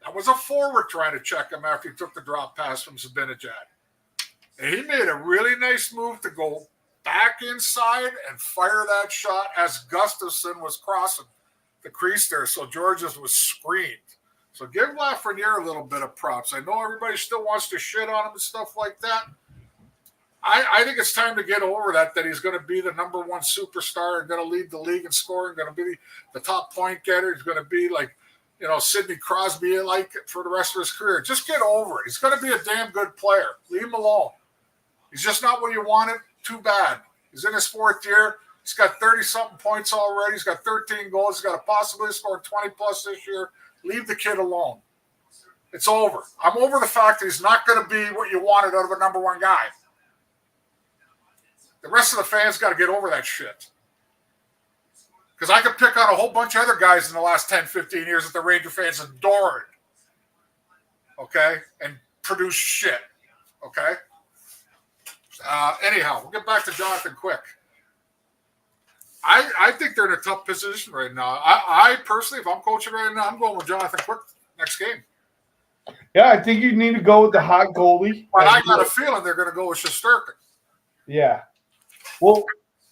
That was a forward trying to check him after he took the drop pass from Zibanejad. And he made a really nice move to go back inside and fire that shot as Gustafsson was crossing the crease there. So Georges was screened. So give Lafreniere a little bit of props. I know everybody still wants to shit on him and stuff like that. I think it's time to get over that he's going to be the number one superstar and going to lead the league in scoring, going to be the top point getter. He's going to be like, Sidney Crosby like for the rest of his career. Just get over it. He's going to be a damn good player. Leave him alone. He's just not what you wanted. Too bad. He's in his fourth year. He's got 30-something points already. He's got 13 goals. He's got a possibility to score 20-plus this year. Leave the kid alone. It's over. I'm over the fact that he's not going to be what you wanted out of a number one guy. The rest of the fans got to get over that shit. Because I could pick on a whole bunch of other guys in the last 10, 15 years that the Ranger fans adored. Okay? And produce shit. Okay? Anyhow, we'll get back to Jonathan Quick. I think they're in a tough position right now. I personally, if I'm coaching right now, I'm going with Jonathan Quick next game. Yeah, I think you need to go with the hot goalie. But I got a feeling they're going to go with Shesterkin. Yeah. Well,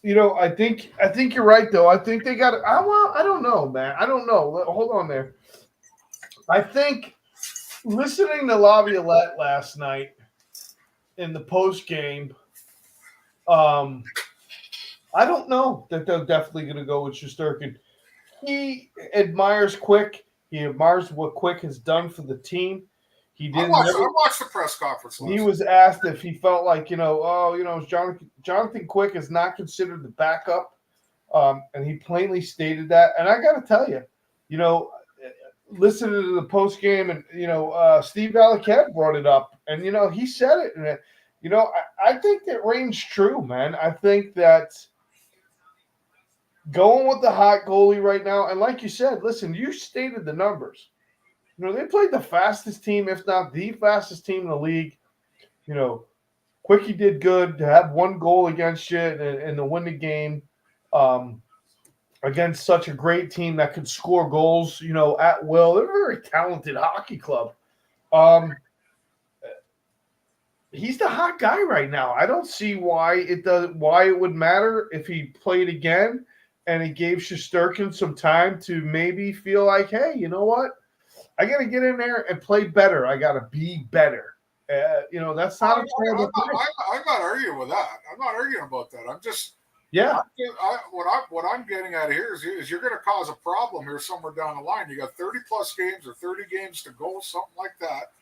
I think you're right though. I think they got. I don't know, man. I don't know. Hold on there. I think listening to Laviolette last night in the post game, I don't know that they're definitely going to go with Shesterkin. He admires Quick. He admires what Quick has done for the team. He didn't. I watched the press conference. He was asked if he felt like Jonathan Quick is not considered the backup, and he plainly stated that. And I got to tell you, listening to the post game, and Steve Valiquette brought it up, and he said it, and I think that rings true, man. I think that going with the hot goalie right now, and like you said, listen, you stated the numbers. They played the fastest team, if not the fastest team in the league. Quickie did good to have one goal against you and to win the game against such a great team that could score goals, at will. They're a very talented hockey club. He's the hot guy right now. I don't see why it would matter if he played again and it gave Shesterkin some time to maybe feel like, hey, you know what? I got to get in there and play better. I got to be better. That's not a terrible thing. I'm not arguing with that. I'm not arguing about that. I'm just what I'm getting at here is you're going to cause a problem here somewhere down the line. You got 30-plus games or 30 games to go, something like that.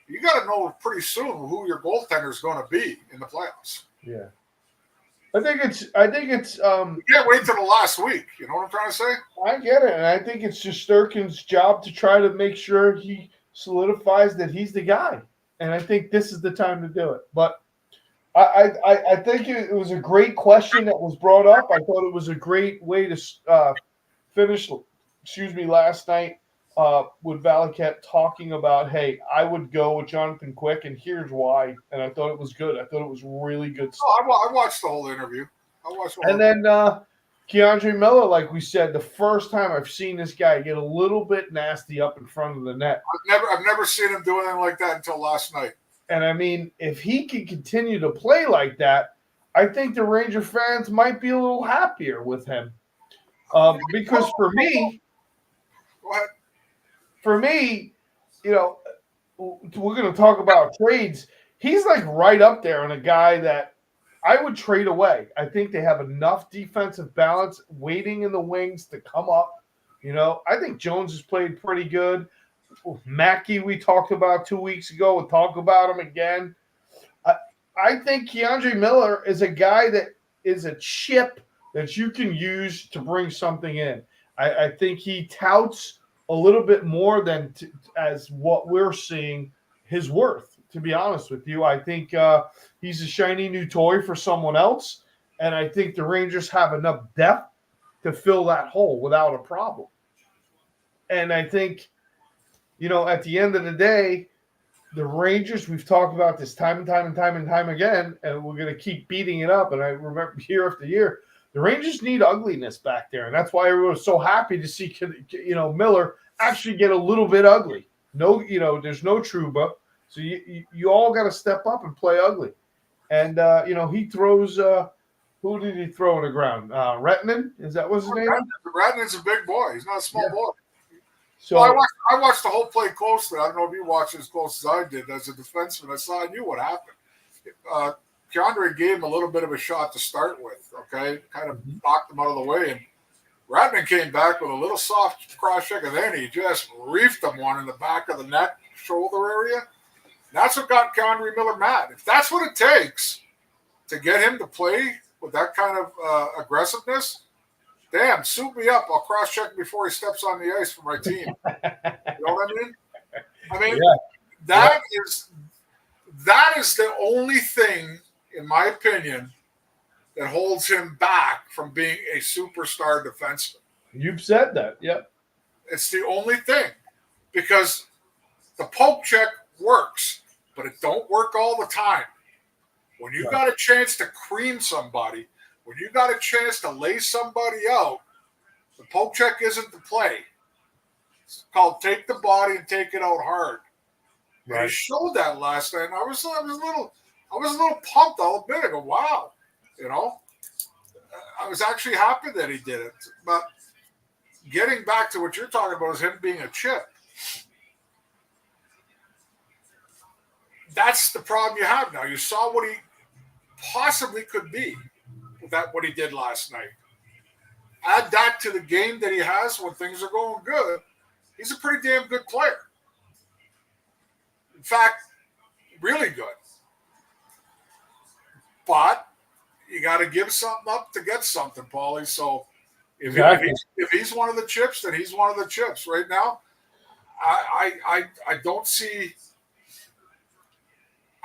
You got to know pretty soon who your goaltender is going to be in the playoffs. Yeah. I think it's. You can't wait till the last week. You know what I'm trying to say? I get it, and I think it's Shesterkin's job to try to make sure he solidifies that he's the guy. And I think this is the time to do it. But I think it was a great question that was brought up. I thought it was a great way to finish. Last night with Valiquette talking about, hey, I would go with Jonathan Quick, and here's why. And I thought it was good. I thought it was really good stuff. I watched the whole interview. Then Keandre Miller, like we said, the first time I've seen this guy get a little bit nasty up in front of the net. I've never seen him do anything like that until last night. And I mean, if he can continue to play like that, I think the Ranger fans might be a little happier with him. Because Go ahead. for me, you know, we're going to talk about trades. He's like right up there on a guy that I would trade away. I think they have enough defensive balance waiting in the wings to come up. I think Jones has played pretty good. Mackey, we talked about 2 weeks ago. We'll talk about him again. I think Keandre Miller is a guy that is a chip that you can use to bring something in. I think he touts a little bit more than as what we're seeing his worth, to be honest with you. I think he's a shiny new toy for someone else, and I think the Rangers have enough depth to fill that hole without a problem. And I think, at the end of the day, the Rangers, we've talked about this time and time again, and we're going to keep beating it up. And I remember year after year, the Rangers need ugliness back there. And that's why everyone was so happy to see, Miller actually get a little bit ugly. No, there's no Trouba. So you all got to step up and play ugly. And, he throws who did he throw on the ground? Rettman? Is that what's his name? Ratnan's a big boy. He's not a small boy. So Well, I watched the whole play closely. I don't know if you watched it as close as I did as a defenseman. I knew what happened. Keandre gave him a little bit of a shot to start with, okay? Kind of knocked him out of the way. And Ratman came back with a little soft cross check, and then he just reefed him one in the back of the net, shoulder area. And that's what got Keandre Miller mad. If that's what it takes to get him to play with that kind of aggressiveness, damn, suit me up. I'll cross-check before he steps on the ice for my team. You know what I mean? That is the only thing, in my opinion, that holds him back from being a superstar defenseman. You've said that, yep. It's the only thing. Because the poke check works, but it don't work all the time. When you got a chance to cream somebody, when you got a chance to lay somebody out, the poke check isn't the play. It's called take the body and take it out hard. Right. And he showed that last night. And I was a little pumped. I'll admit. I go, wow. I was actually happy that he did it. But getting back to what you're talking about is him being a chip. That's the problem you have now. You saw what he possibly could be with what he did last night. Add that to the game that he has when things are going good. He's a pretty damn good player. In fact, really good. But you got to give something up to get something, Paulie. So if he's one of the chips, then he's one of the chips. Right now, I don't see.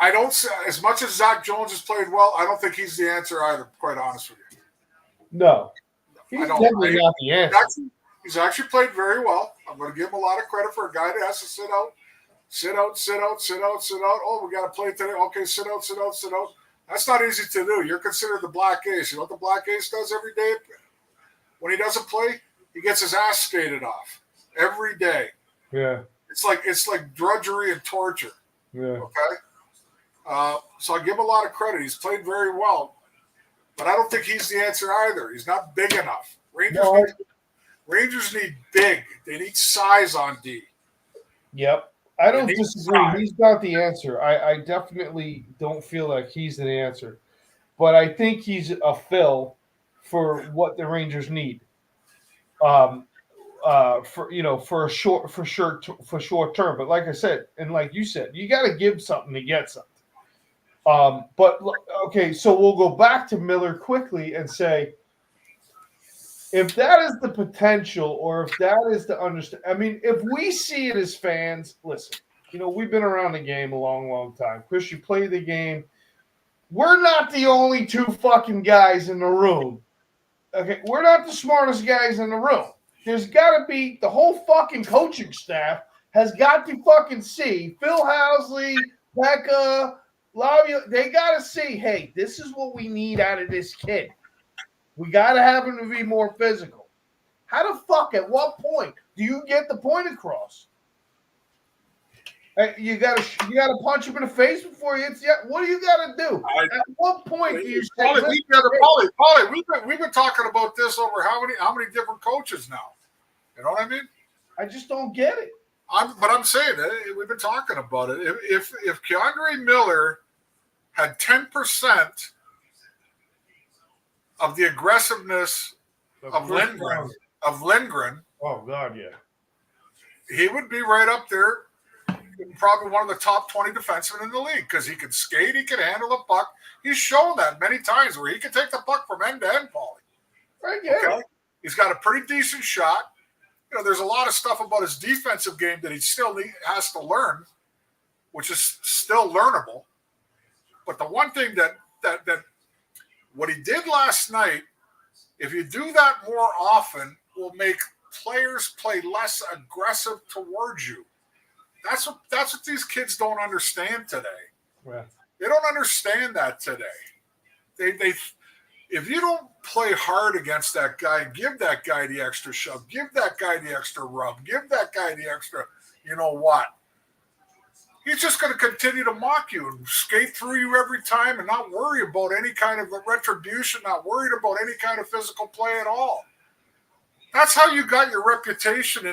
I don't see, as much as Zach Jones has played well, I don't think he's the answer either, quite honest with you. No. He's definitely not the answer. He's actually played very well. I'm going to give him a lot of credit for a guy that has to sit out. Oh, we got to play today. Okay, sit out. That's not easy to do. You're considered the black ace. You know what the black ace does every day? When he doesn't play, he gets his ass skated off every day. Yeah. It's like drudgery and torture. Yeah. Okay? So I give him a lot of credit. He's played very well. But I don't think he's the answer either. He's not big enough. Rangers need big. They need size on D. Yep. I don't disagree. He's not the answer. I definitely don't feel like he's the answer. But I think he's a fill for what the Rangers need. For short term. But like I said, and like you said, you got to give something to get something. But okay, so we'll go back to Miller quickly and say, if that is the potential, or if that is the understand, I mean, if we see it as fans, listen, we've been around the game a long, long time. Chris, you play the game. We're not the only two fucking guys in the room. Okay, we're not the smartest guys in the room. There's got to be the whole fucking coaching staff has got to fucking see Phil Housley, Becca, Lavia. They got to see, hey, this is what we need out of this kid. We got to have him to be more physical. How the fuck, at what point do you get the point across? Hey, you gotta punch him in the face before you hit. What do you gotta do? At what point do you say? Paulie, we've been talking about this over how many different coaches now? You know what I mean? I just don't get it. I'm saying it. We've been talking about it. If Keandre Miller had 10% of the aggressiveness of Lindgren, oh God, yeah, he would be right up there. Probably one of the top 20 defensemen in the league because he can skate, he can handle the puck. He's shown that many times where he can take the puck from end to end, Paulie. Right, yeah. Okay? He's got a pretty decent shot. There's a lot of stuff about his defensive game that he still has to learn, which is still learnable. But the one thing that what he did last night, if you do that more often, will make players play less aggressive towards you. That's what these kids don't understand today. Yeah. They don't understand that today. They if you don't play hard against that guy, give that guy the extra shove, give that guy the extra rub, give that guy the extra, you know what? He's just going to continue to mock you and skate through you every time and not worry about any kind of retribution, not worried about any kind of physical play at all. That's how you got your reputation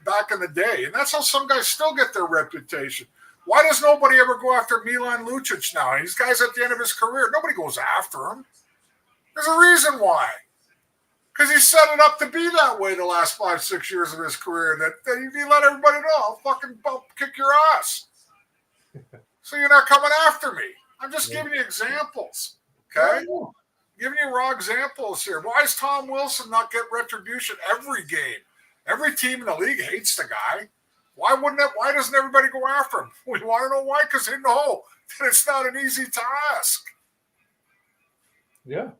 back in the day. And that's how some guys still get their reputation. Why does nobody ever go after Milan Lucic now? These guys at the end of his career, nobody goes after him. There's a reason why. Because he set it up to be that way the last 5-6 years of his career. That he let everybody know, I'll fucking kick your ass. So you're not coming after me. I'm just giving you examples. Okay? Giving you raw examples here. Why does Tom Wilson not get retribution every game? Every team in the league hates the guy. Why doesn't everybody go after him? We want to know why, because they know that it's not an easy task. Yeah.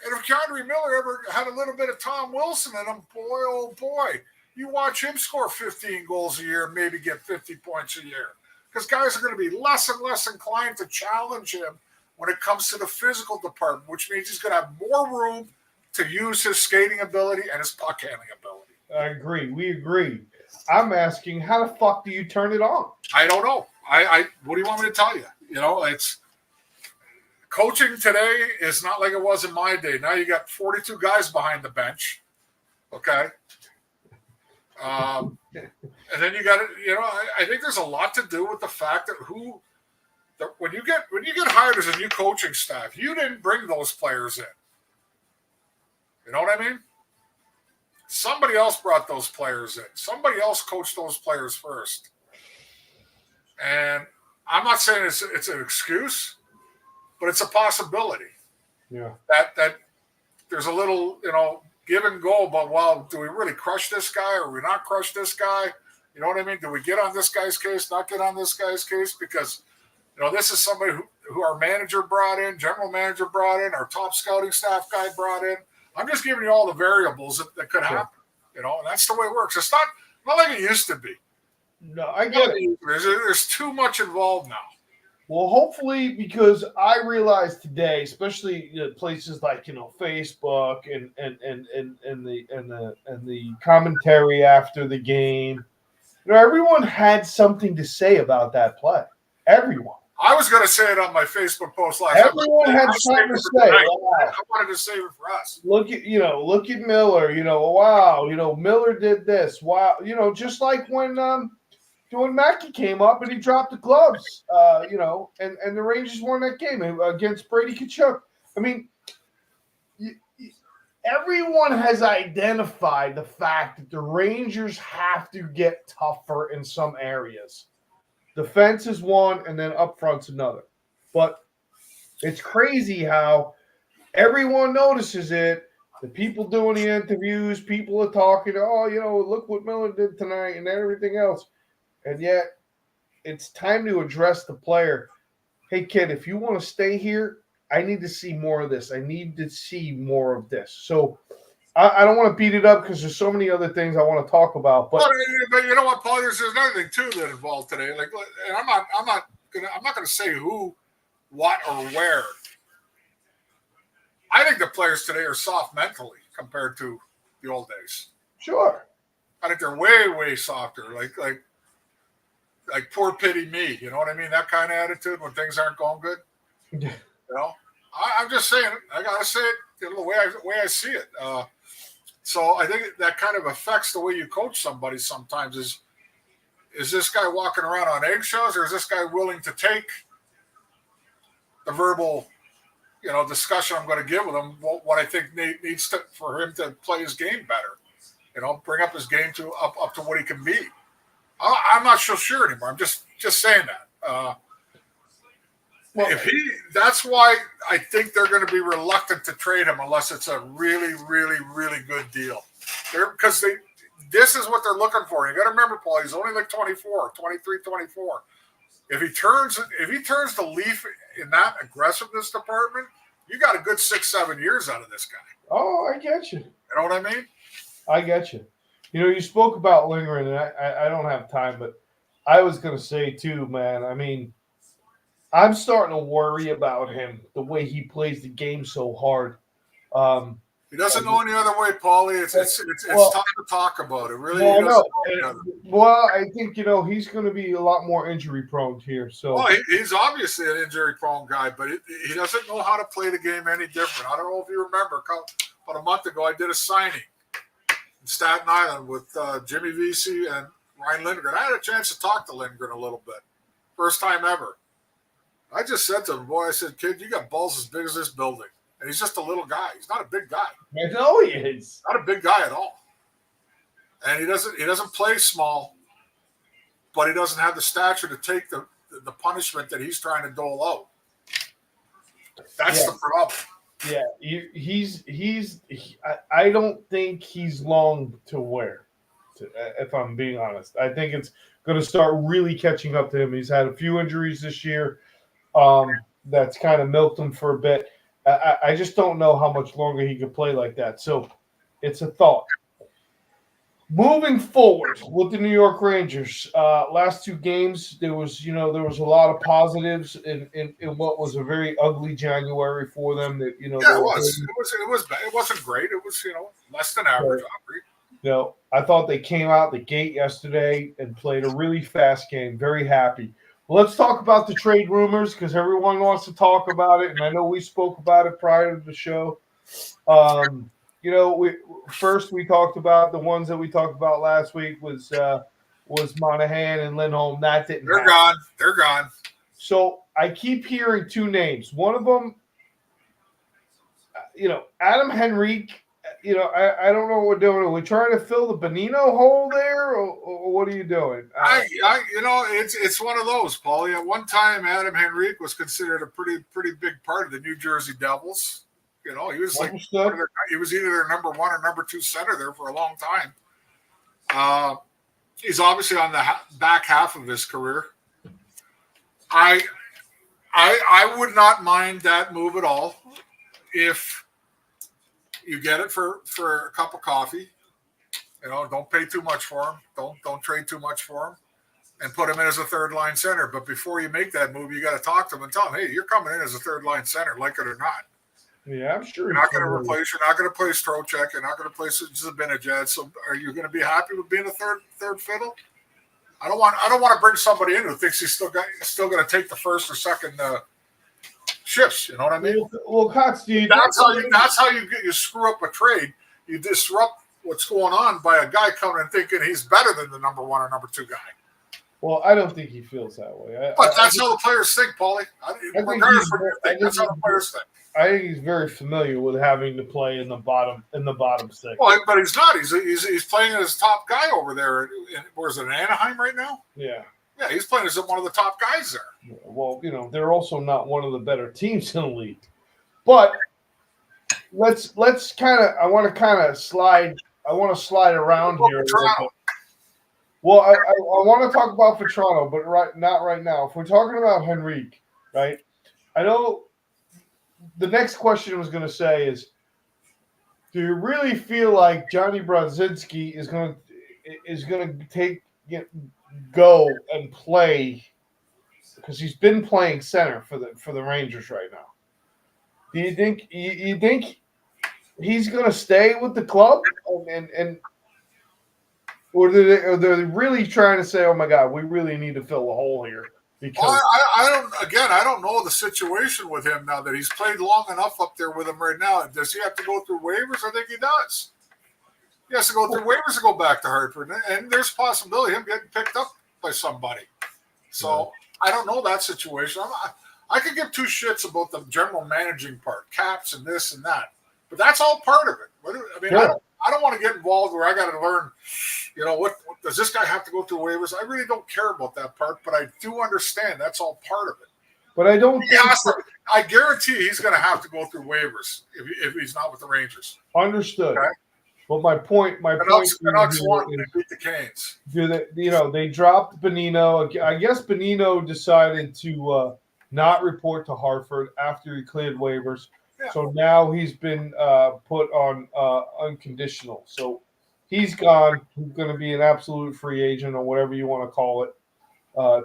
And if Keandre Miller ever had a little bit of Tom Wilson in him, boy, oh boy, you watch him score 15 goals a year, maybe get 50 points a year. Because guys are going to be less and less inclined to challenge him when it comes to the physical department, which means he's going to have more room to use his skating ability and his puck handling ability. I agree. We agree. I'm asking, how the fuck do you turn it on? I don't know. What do you want me to tell you? It's coaching today is not like it was in my day. Now you got 42 guys behind the bench. Okay. And then you got it. I think there's a lot to do with the fact that when you get hired as a new coaching staff, you didn't bring those players in. You know what I mean? Somebody else brought those players in. Somebody else coached those players first. And I'm not saying it's an excuse, but it's a possibility. Yeah. That there's a little, give and go about, well, do we really crush this guy or we not crush this guy? You know what I mean? Do we get on this guy's case, not get on this guy's case? Because, this is somebody who our manager brought in, general manager brought in, our top scouting staff guy brought in. I'm just giving you all the variables that could happen, and that's the way it works. It's not like it used to be. No, I get it. There's too much involved now. Well, hopefully, because I realized today, especially places like Facebook and the commentary after the game, everyone had something to say about that play. Everyone. I was going to say it on my Facebook post last night. Everyone had something to say. Wow. I wanted to save it for us. Look at Miller. Wow. Miller did this. Wow. Just like when Mackey came up and he dropped the gloves. And the Rangers won that game against Brady Tkachuk. I mean, everyone has identified the fact that the Rangers have to get tougher in some areas. Defense is one, and then up front's another. But it's crazy how everyone notices it. The people doing the interviews, people are talking, look what Miller did tonight and everything else. And yet it's time to address the player. Hey, kid, if you want to stay here, I need to see more of this. I need to see more of this. So I don't want to beat it up because there's so many other things I want to talk about. But you know what, Paul? There's another thing too that involved today. Like, and I'm not gonna say who, what, or where. I think the players today are soft mentally compared to the old days. Sure. I think they're way, way softer. Like like poor pity me. You know what I mean? That kind of attitude when things aren't going good. You know, I'm just saying it. I gotta say it the way I see it. So I think that kind of affects the way you coach somebody. Sometimes is this guy walking around on eggshells, or is this guy willing to take the verbal, discussion I'm going to give with him? What I think needs for him to play his game better. Bring up his game up to what he can be. I'm not so sure anymore. I'm just saying that. That's why I think they're going to be reluctant to trade him unless it's a really, really, really good deal. Because this is what they're looking for. You got to remember, Paul, he's only like 24, 23, 24. If he turns the leaf in that aggressiveness department, you got a good 6-7 years out of this guy. Oh, I get you. You know what I mean? I get you. You spoke about Lindgren, and I don't have time, but I was going to say too, man. I mean, I'm starting to worry about him, the way he plays the game so hard. He doesn't know any other way, Paulie. It's tough to talk about. It really Well, I think he's going to be a lot more injury prone here. So he's obviously an injury prone guy, but he doesn't know how to play the game any different. I don't know if you remember, about a month ago, I did a signing in Staten Island with Jimmy Vesey and Ryan Lindgren. I had a chance to talk to Lindgren a little bit, first time ever. I just said to him, boy, I said, kid, you got balls as big as this building. And he's just a little guy. He's not a big guy. I know he is. Not a big guy at all. And he doesn't play small, but he doesn't have the stature to take the punishment that he's trying to dole out. That's the problem. Yeah, I don't think he's long to wear, if I'm being honest. I think it's going to start really catching up to him. He's had a few injuries this year. That's kind of milked him for a bit. I just don't know how much longer he can play like that. So it's a thought. Moving forward with the New York Rangers, last two games, there was a lot of positives in what was a very ugly January for them. That it was. It wasn't great. It was less than average. I thought they came out the gate yesterday and played a really fast game. Very happy. Let's talk about the trade rumors because everyone wants to talk about it, and I know we spoke about it prior to the show. We talked about the ones that we talked about last week was Monahan and Lindholm. That didn't happen. Gone. They're gone. So I keep hearing two names. One of them, Adam Henrique. I don't know what we're doing. Are we trying to fill the Bonino hole there, or what are you doing? It's one of those, Paulie. At one time, Adam Henrique was considered a pretty big part of the New Jersey Devils. He was he was either their number one or number two center there for a long time. He's obviously on the back half of his career. I would not mind that move at all if you get it for a cup of coffee. Don't pay too much for him. Don't trade too much for him, and put him in as a third line center. But before you make that move, you got to talk to him and tell him, hey, you're coming in as a third line center, like it or not. Yeah, I'm sure. You're not going to replace. You're not going to place Trocheck. You're not going to place Zibanejad. So, are you going to be happy with being a third fiddle? I don't want to bring somebody in who thinks he's still going to take the first or second shifts. You know what I mean? Well, Cots, that's how you screw up a trade. You disrupt what's going on by a guy coming and thinking he's better than the number one or number two guy. Well, I don't think he feels that way. That's how the players think, Paulie. That's how the players think. I think he's very familiar with having to play in the bottom six. Well, but he's not. He's playing as top guy over there. Where's it, in Anaheim right now? Yeah. Yeah, he's playing as one of the top guys there. Well, they're also not one of the better teams in the league. But let's kind of. I want to slide around here a little bit. Well, I want to talk about for Toronto, but not right now. If we're talking about Henrique, right? I know the next question I was going to say is, do you really feel like Johnny Brodzinski is going to go and play, because he's been playing center for the Rangers right now? Do you think he's going to stay with the club and Or are they really trying to say, oh, my God, we really need to fill a hole here? Because I don't know the situation with him now that he's played long enough up there with him right now. Does he have to go through waivers? I think he does. He has to go through waivers to go back to Hartford. And there's a possibility of him getting picked up by somebody. So I don't know that situation. I could give two shits about the general managing part, caps and this and that. But that's all part of it. I mean, I don't want to get involved where I got to learn, what does this guy have to go through waivers? I really don't care about that part, but I do understand that's all part of it. But I don't I guarantee he's going to have to go through waivers if he's not with the Rangers. Understood. Okay? But my point Canucks wanted to beat the Canes. They dropped Bonino. I guess Bonino decided to not report to Hartford after he cleared waivers. Yeah. So now he's been put on unconditional. So he's gone. He's going to be an absolute free agent or whatever you want to call it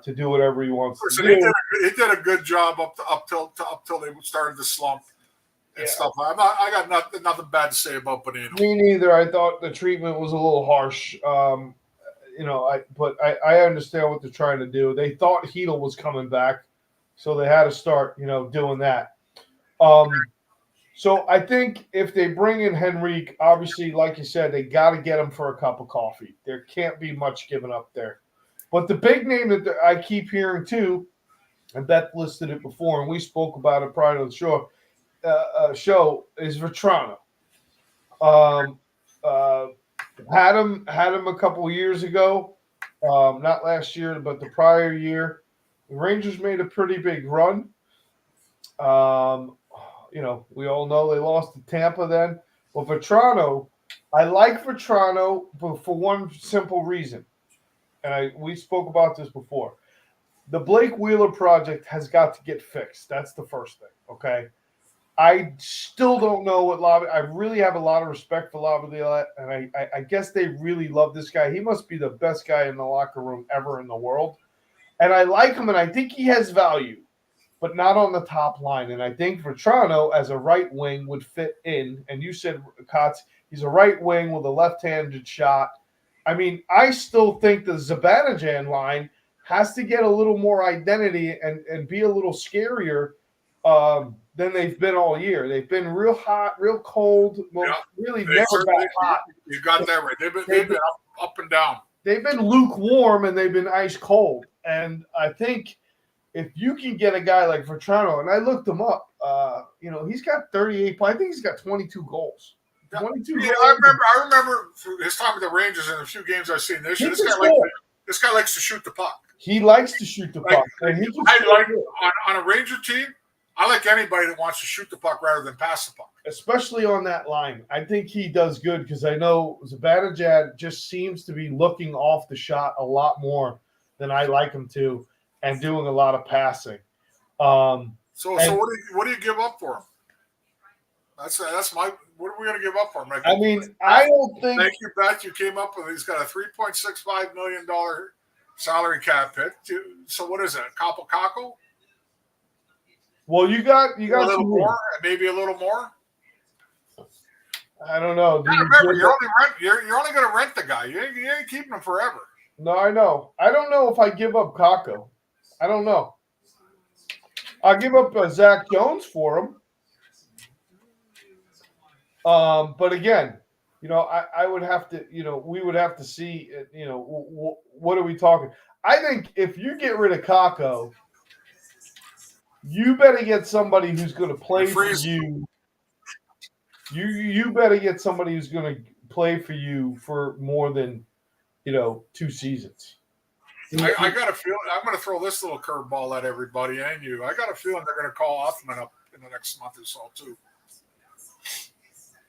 to do whatever he wants to do. He did a good job up till they started to slump. And stuff. I got nothing bad to say about Bonino. Me neither. I thought the treatment was a little harsh. But I understand what they're trying to do. They thought Hedl was coming back, so they had to start, doing that. So I think if they bring in Henrique, obviously, like you said, they got to get him for a cup of coffee. There can't be much given up there. But the big name that I keep hearing too, and Beth listed it before, and we spoke about it prior to the show is Vetrano. Had him a couple of years ago, not last year, but the prior year. The Rangers made a pretty big run. We all know they lost to Tampa then. Well, Vetrano, I like Vetrano for one simple reason, and we spoke about this before. The Blake Wheeler project has got to get fixed. That's the first thing, okay? I still don't know what I really have a lot of respect for Laviolette, and I guess they really love this guy. He must be the best guy in the locker room ever in the world. And I like him, and I think he has value, but not on the top line. And I think Vetrano as a right wing would fit in. And you said, Kotz, he's a right wing with a left-handed shot. I mean, I still think the Zibanejad line has to get a little more identity and be a little scarier than they've been all year. They've been real hot, real cold. Well, really never that hot. You got that right. They've been up and down. They've been lukewarm and they've been ice cold. And I think if you can get a guy like Vetrano, and I looked him up, he's got 38 points. I think he's got 22 goals. 22 goals. I remember his time with the Rangers in a few games I've seen this year. This guy likes to shoot the puck. He likes to shoot the puck. And on a Ranger team, I like anybody that wants to shoot the puck rather than pass the puck. Especially on that line. I think he does good because I know Zibanejad just seems to be looking off the shot a lot more than I like him to and doing a lot of passing. So what do you give up for him? That's my – what are we going to give up for him? I don't think – Thank you, Beth. You came up with – he's got a $3.65 million salary cap hit. So what is it, a capo? Well, you got a little more, maybe a little more. I don't know. Remember, you're only going to rent the guy. You ain't keeping him forever. No, I know. I don't know if I give up Kakko. I don't know. I'll give up Zach Jones for him. But again, I would have to. We would have to see. What are we talking? I think if you get rid of Kakko, you better get somebody who's going to play for you. You better get somebody who's going to play for you for more than 2 seasons. I got a feeling I'm going to throw this little curveball at everybody and you. I got a feeling they're going to call Othman up in the next month or so too.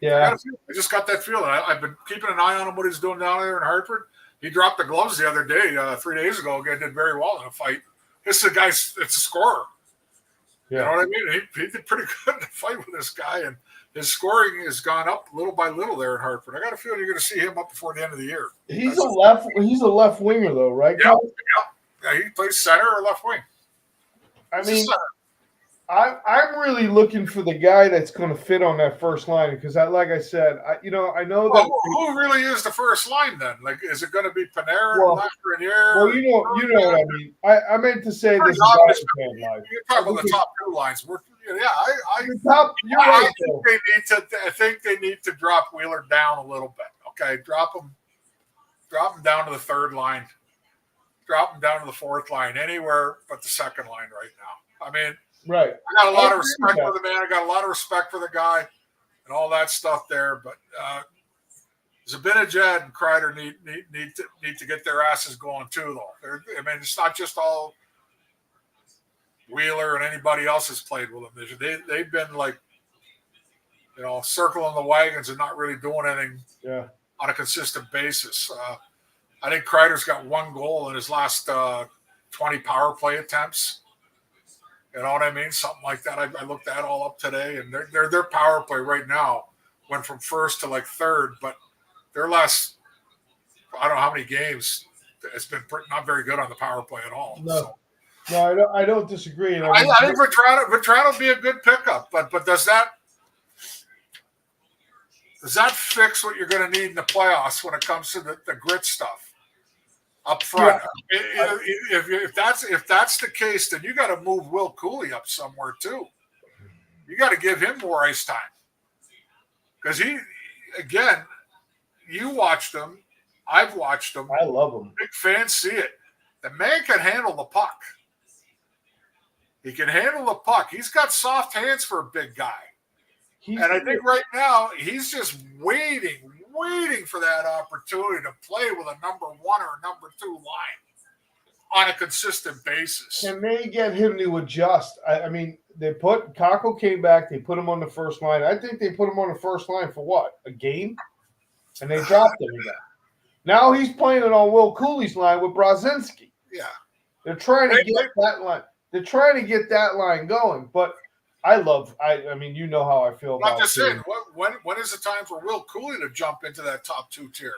Yeah, I just got that feeling. I've been keeping an eye on him, what he's doing down there in Hartford. He dropped the gloves the other day, 3 days ago. Again, did very well in a fight. This is a guy. It's a scorer. Yeah. You know what I mean? He did pretty good in the fight with this guy, and his scoring has gone up little by little there in Hartford. I got a feeling you're going to see him up before the end of the year. He's a left winger though, right? Yeah. He plays center or left wing. I'm really looking for the guy that's going to fit on that first line because, like I said, I know that. Who really is the first line then? Like, is it going to be Panarin, Lafreniere? Well, you know what I mean. I meant to say this is You're talking about the top two lines. I think they need to drop Wheeler down a little bit. Okay, drop him down to the third line. Drop him down to the fourth line, anywhere but the second line right now. I mean, right. I got a lot of respect for the man. I got a lot of respect for the guy and all that stuff there. But Zibanejad and Kreider need to get their asses going too, though. I mean, it's not just all Wheeler and anybody else has played with them. They've been like, circling the wagons and not really doing anything on a consistent basis. I think Kreider's got 1 goal in his last 20 power play attempts. You know what I mean? Something like that. I looked that all up today, and their power play right now went from first to like third, but their last, I don't know how many games, it's been not very good on the power play at all. No, I don't disagree. I think Vetrano would be a good pickup, but does that fix what you're going to need in the playoffs when it comes to the grit stuff up front? Yeah. If that's the case, then you got to move Will Cooley up somewhere too. You got to give him more ice time because you watched him, I've watched him. I love him. Big fans see it. The man can handle the puck. He can handle the puck. He's got soft hands for a big guy. And I think right now he's just waiting for that opportunity to play with a number 1 or a number 2 line on a consistent basis. Can they get him to adjust? I mean, Kakko came back. They put him on the first line. I think they put him on the first line for what? A game? And they dropped him again. Now he's playing it on Will Cooley's line with Brazinski. Yeah. They're trying to get that line. They're trying to get that line going, but I mean, you know how I feel about it. I'm just saying, when is the time for Will Cooley to jump into that top 2 tier?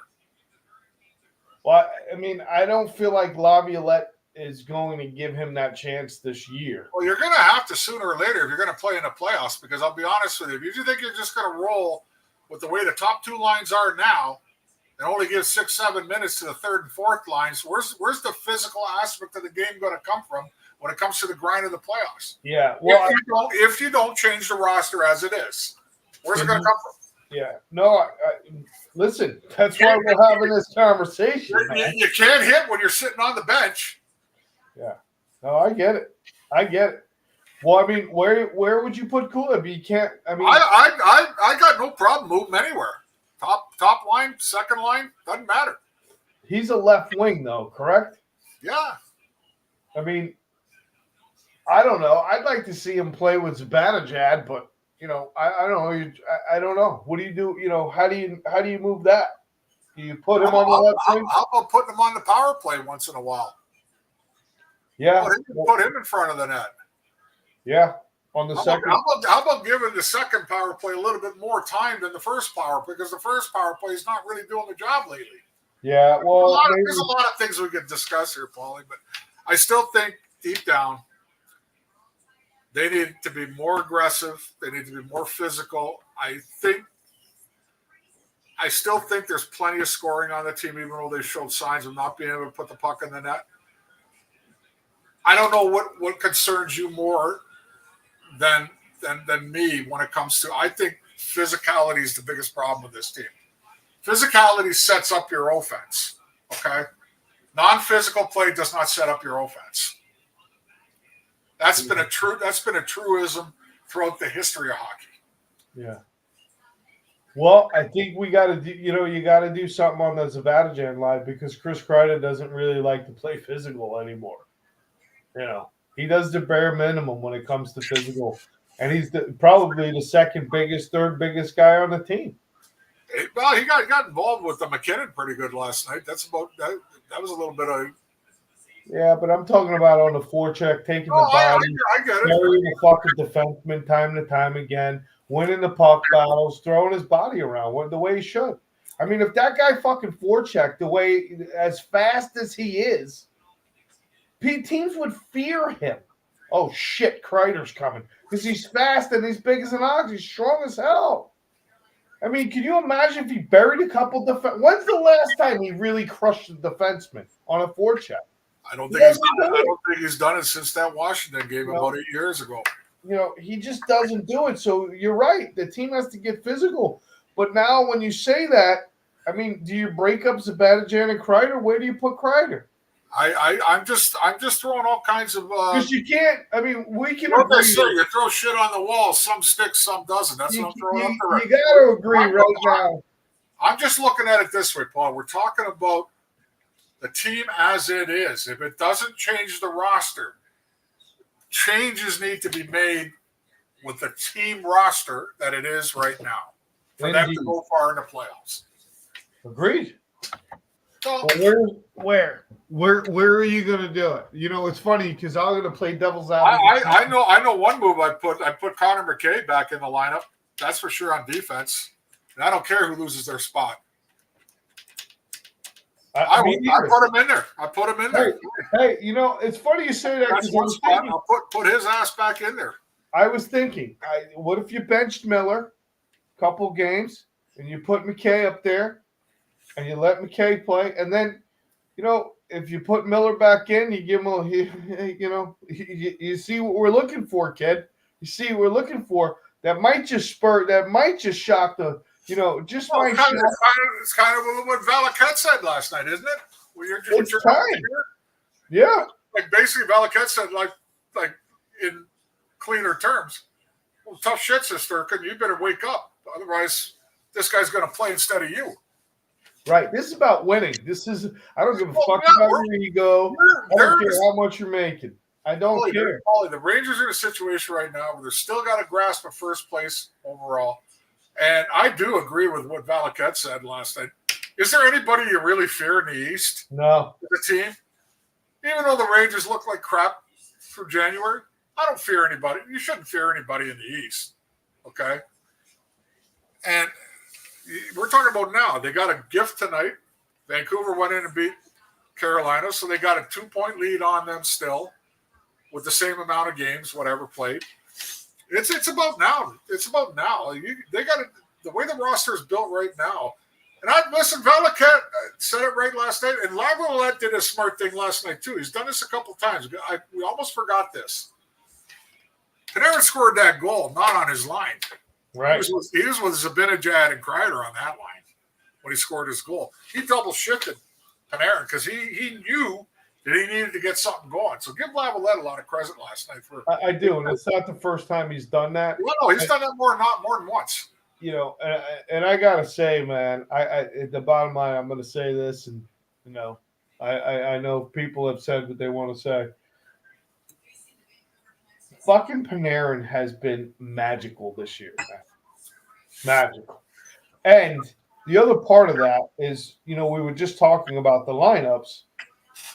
Well, I mean, I don't feel like Laviolette is going to give him that chance this year. Well, you're going to have to sooner or later if you're going to play in the playoffs, because I'll be honest with you, if you think you're just going to roll with the way the top 2 lines are now and only give 6-7 minutes to the third and fourth lines, where's the physical aspect of the game going to come from when it comes to the grind of the playoffs? Yeah. Well, if you don't change the roster as it is, where's it going to come from? Yeah. No, listen, that's why we're having this conversation. You can't hit when you're sitting on the bench. Yeah. No, I get it. Well, I mean, where would you put Cooley? You can't. I mean, I got no problem moving anywhere. Top line, second line, doesn't matter. He's a left wing, though, correct? Yeah. I mean, I don't know. I'd like to see him play with Zibanejad, but I don't know. I don't know. What do you do? How do you move that? Do you put him on the left wing? How about putting him on the power play once in a while? Yeah. Put him in front of the net. Yeah. On the second. How about giving the second power play a little bit more time than the first power play, because the first power play is not really doing the job lately. Yeah. Well, there's a lot of things we could discuss here, Paulie, but I still think deep down they need to be more aggressive. They need to be more physical. I still think there's plenty of scoring on the team, even though they showed signs of not being able to put the puck in the net. I don't know what concerns you more than me when it comes to. I think physicality is the biggest problem with this team. Physicality sets up your offense. Okay, non-physical play does not set up your offense. That's been a truism throughout the history of hockey. Yeah. Well, I think we got to do. You got to do something on the Zibanejad line, because Chris Kreider doesn't really like to play physical anymore. He does the bare minimum when it comes to physical, and he's probably the second biggest, third biggest guy on the team. Well, he got involved with the McKinnon pretty good last night. That's about that. That was a little bit of. Yeah, but I'm talking about on the forecheck, taking the body, I get it. carrying the fucking defenseman time to time again, winning the puck battles, throwing his body around the way he should. I mean, if that guy fucking forechecked the way as fast as he is, teams would fear him. oh shit, Kreider's coming because he's fast and he's big as an ox. He's strong as hell. I mean, can you imagine if he buried a couple When's the last time he really crushed a defenseman on a forecheck? I don't think he's done it since that Washington game about 8 years ago. He just doesn't do it. So you're right. The team has to get physical. But now when you say that, I mean, do you break up Zibanejad and Kreider? Where do you put Kreider? I'm just throwing all kinds of because you can't. I mean, we can. What they say, you throw shit on the wall, some sticks, some doesn't. That's what I'm throwing up there. You got to agree right now. I'm just looking at it this way, Paul. We're talking about the team as it is. If it doesn't change the roster, changes need to be made with the team roster that it is right now for them to go far in the playoffs. Agreed. So, where are you going to do it? It's funny because I'm going to play devil's advocate. I know one move I put Connor McKay back in the lineup. That's for sure on defense. And I don't care who loses their spot. I put him in there. I put him in there. Hey, it's funny you say that. That's one spot. I'll put his ass back in there. I was thinking, what if you benched Miller a couple games and you put McKay up there and you let McKay play, and then, if you put Miller back in, you give him you see what we're looking for, kid. You see what we're looking for. That might just shock the, just it's kind of what Valaquette said last night, isn't it? Well, it's time. Yeah. Like basically Valaquette said, like in cleaner terms, well, tough shit, Sisterkin. You better wake up. Otherwise, this guy's going to play instead of you. Right. This is about winning. I don't give a fuck about your ego. I don't care how much you're making. I don't care. The Rangers are in a situation right now where they're still got to grasp a first place overall. And I do agree with what Valaquette said last night. Is there anybody you really fear in the East? No. The team? Even though the Rangers look like crap for January, I don't fear anybody. You shouldn't fear anybody in the East. Okay? And we're talking about now. They got a gift tonight. Vancouver went in and beat Carolina, so they got a 2-point lead on them still with the same amount of games, whatever played. It's about now. It's about now. They got the way the roster is built right now. And Valaquette said it right last night, and Lavalette did a smart thing last night too. He's done this a couple times. We almost forgot this. Panarin scored that goal, not on his line. Right. He was with Zibanejad and Kreider on that line when he scored his goal. He double shifted Panarin because he knew that he needed to get something going. So give Lavalette a lot of credit last night for. I do, and it's not the first time he's done that. Well, no, he's done that more than once. And I gotta say, man, I at the bottom line, I'm gonna say this, and I know people have said what they want to say. Fucking Panarin has been magical this year, man. Magical. And the other part of that is, we were just talking about the lineups.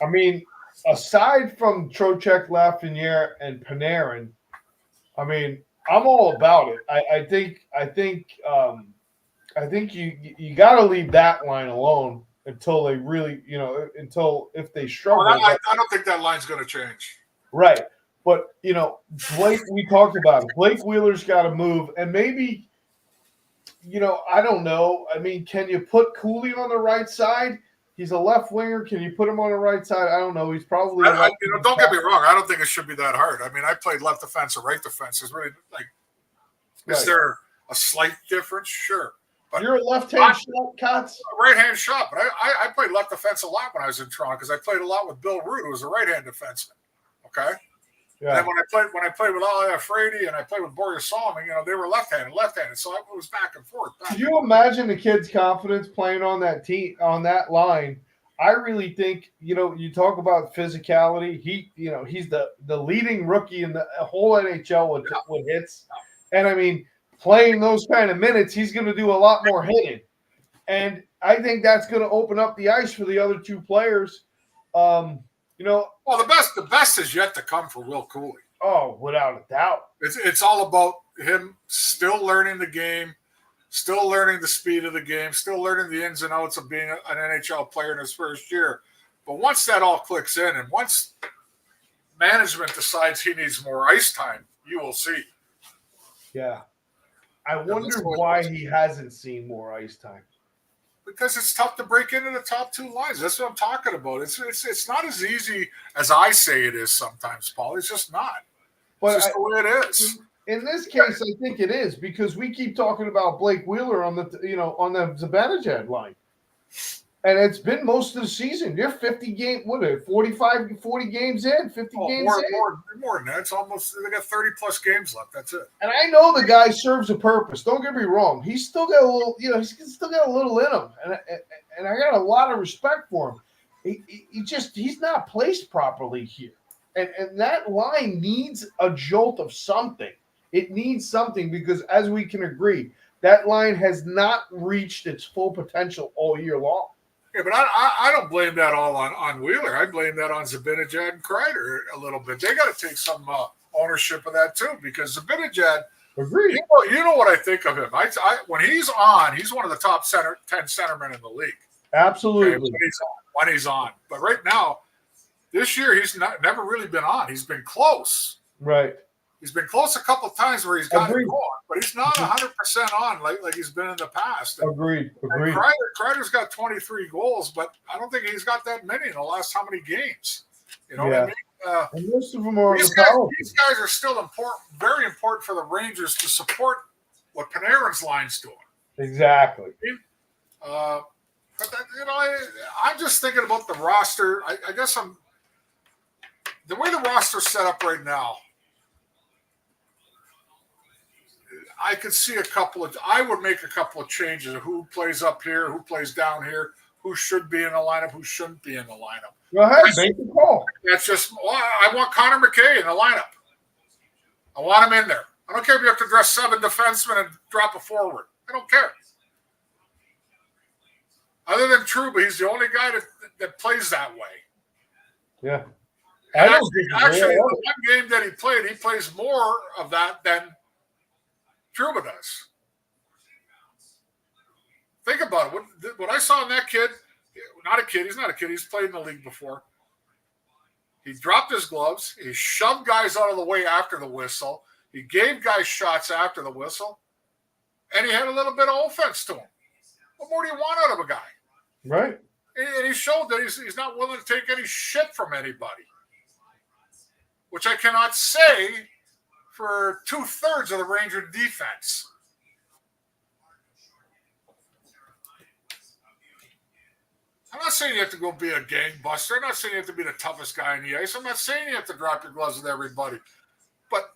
I mean, aside from Trocheck, Lafreniere, and Panarin, I mean, I'm all about it. I think you got to leave that line alone until they really, if they struggle. Well, I don't think that line's going to change. Right. But, Blake, we talked about it. Blake Wheeler's got to move. And maybe, I don't know. I mean, can you put Cooley on the right side? He's a left winger. Can you put him on the right side? I don't know. He's probably. Don't get me wrong. I don't think it should be that hard. I mean, I played left defense or right defense. It's really is there a slight difference? Sure. But you're a left-hand shot, Katz? Right-hand shot. But I played left defense a lot when I was in Toronto because I played a lot with Bill Root, who was a right-hand defenseman. Okay. Yeah. And then when I played with Ali Frady and I played with Boris Salming, they were left-handed. So it was back and forth. Could you imagine the kid's confidence playing on that team, on that line? I really think, you talk about physicality. He's the leading rookie in the whole NHL with hits. And I mean, playing those kind of minutes, he's going to do a lot more hitting. And I think that's going to open up the ice for the other two players. Well, the best is yet to come for Will Cooley. Oh, without a doubt. It's all about him still learning the game, still learning the speed of the game, still learning the ins and outs of being an NHL player in his first year. But once that all clicks in, and once management decides he needs more ice time, you will see. Yeah. I wonder why he hasn't seen more ice time. Because it's tough to break into the top two lines. That's what I'm talking about. It's not as easy as I say it is sometimes, Paul. It's just not. It's just the way it is. In this case, I think it is because we keep talking about Blake Wheeler on the Zibanejad line. And it's been most of the season. They're 40 games in, 50 games in. More than that. It's almost, they got 30 plus games left. That's it. And I know the guy serves a purpose. Don't get me wrong. He's still got a little, he's still got a little in him. And I got a lot of respect for him. He's not placed properly here. And that line needs a jolt of something. It needs something because, as we can agree, that line has not reached its full potential all year long. Yeah, but I don't blame that all on Wheeler. I blame that on Zibanejad and Kreider a little bit. They got to take some ownership of that too, because Zibanejad. Agreed. You know what I think of him. When he's on, he's one of the top 10 centermen in the league. Absolutely. Okay, when he's on. But right now, this year he's never really been on. He's been close. Right. He's been close a couple of times where he's got it going, but he's not 100% on like he's been in the past. Agreed. And Kreider's got 23 goals, but I don't think he's got that many in the last how many games. You know what I mean? And most of them are these guys are still important, very important for the Rangers to support what Panarin's line's doing. Exactly. But I'm just thinking about the roster. I guess the way the roster's set up right now. I could see I would make a couple of changes of who plays up here, who plays down here, who should be in the lineup, who shouldn't be in the lineup. Go ahead, make the call. That's just, I want Connor McKay in the lineup. I want him in there. I don't care if you have to dress 7 defensemen and drop a forward. I don't care. Other than Trouba, he's the only guy that plays that way. Yeah. Actually, the one game that he plays more of that than Trouba does. Think about it. What I saw in that kid, he's not a kid, he's played in the league before. He dropped his gloves, he shoved guys out of the way after the whistle, he gave guys shots after the whistle, and he had a little bit of offense to him. What more do you want out of a guy? Right. And he showed that he's not willing to take any shit from anybody, which I cannot say for 2/3 of the Ranger defense. I'm not saying you have to go be a gangbuster. I'm not saying you have to be the toughest guy on the ice. I'm not saying you have to drop your gloves with everybody. But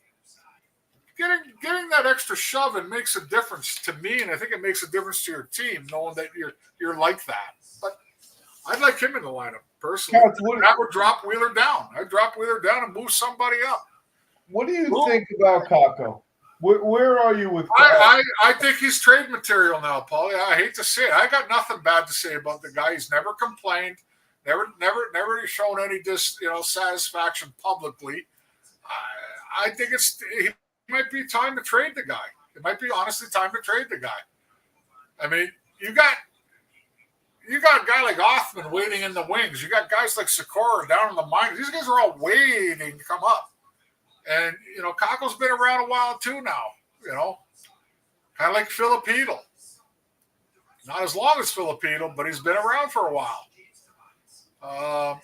getting that extra shove and makes a difference to me, and I think it makes a difference to your team, knowing that you're like that. But I'd like him in the lineup, personally. That would drop Wheeler down. I'd drop Wheeler down and move somebody up. What do you think about Kakko? Where are you with I think he's trade material now, Paulie. I hate to say it. I got nothing bad to say about the guy. He's never complained, never shown any satisfaction publicly. I think it might be time to trade the guy. It might be honestly time to trade the guy. I mean, you got a guy like Othman waiting in the wings. You got guys like Sikora down in the minors. These guys are all waiting to come up. And, Kakko's been around a while too now, kind of like Filipino. Not as long as Filipino, but he's been around for a while. I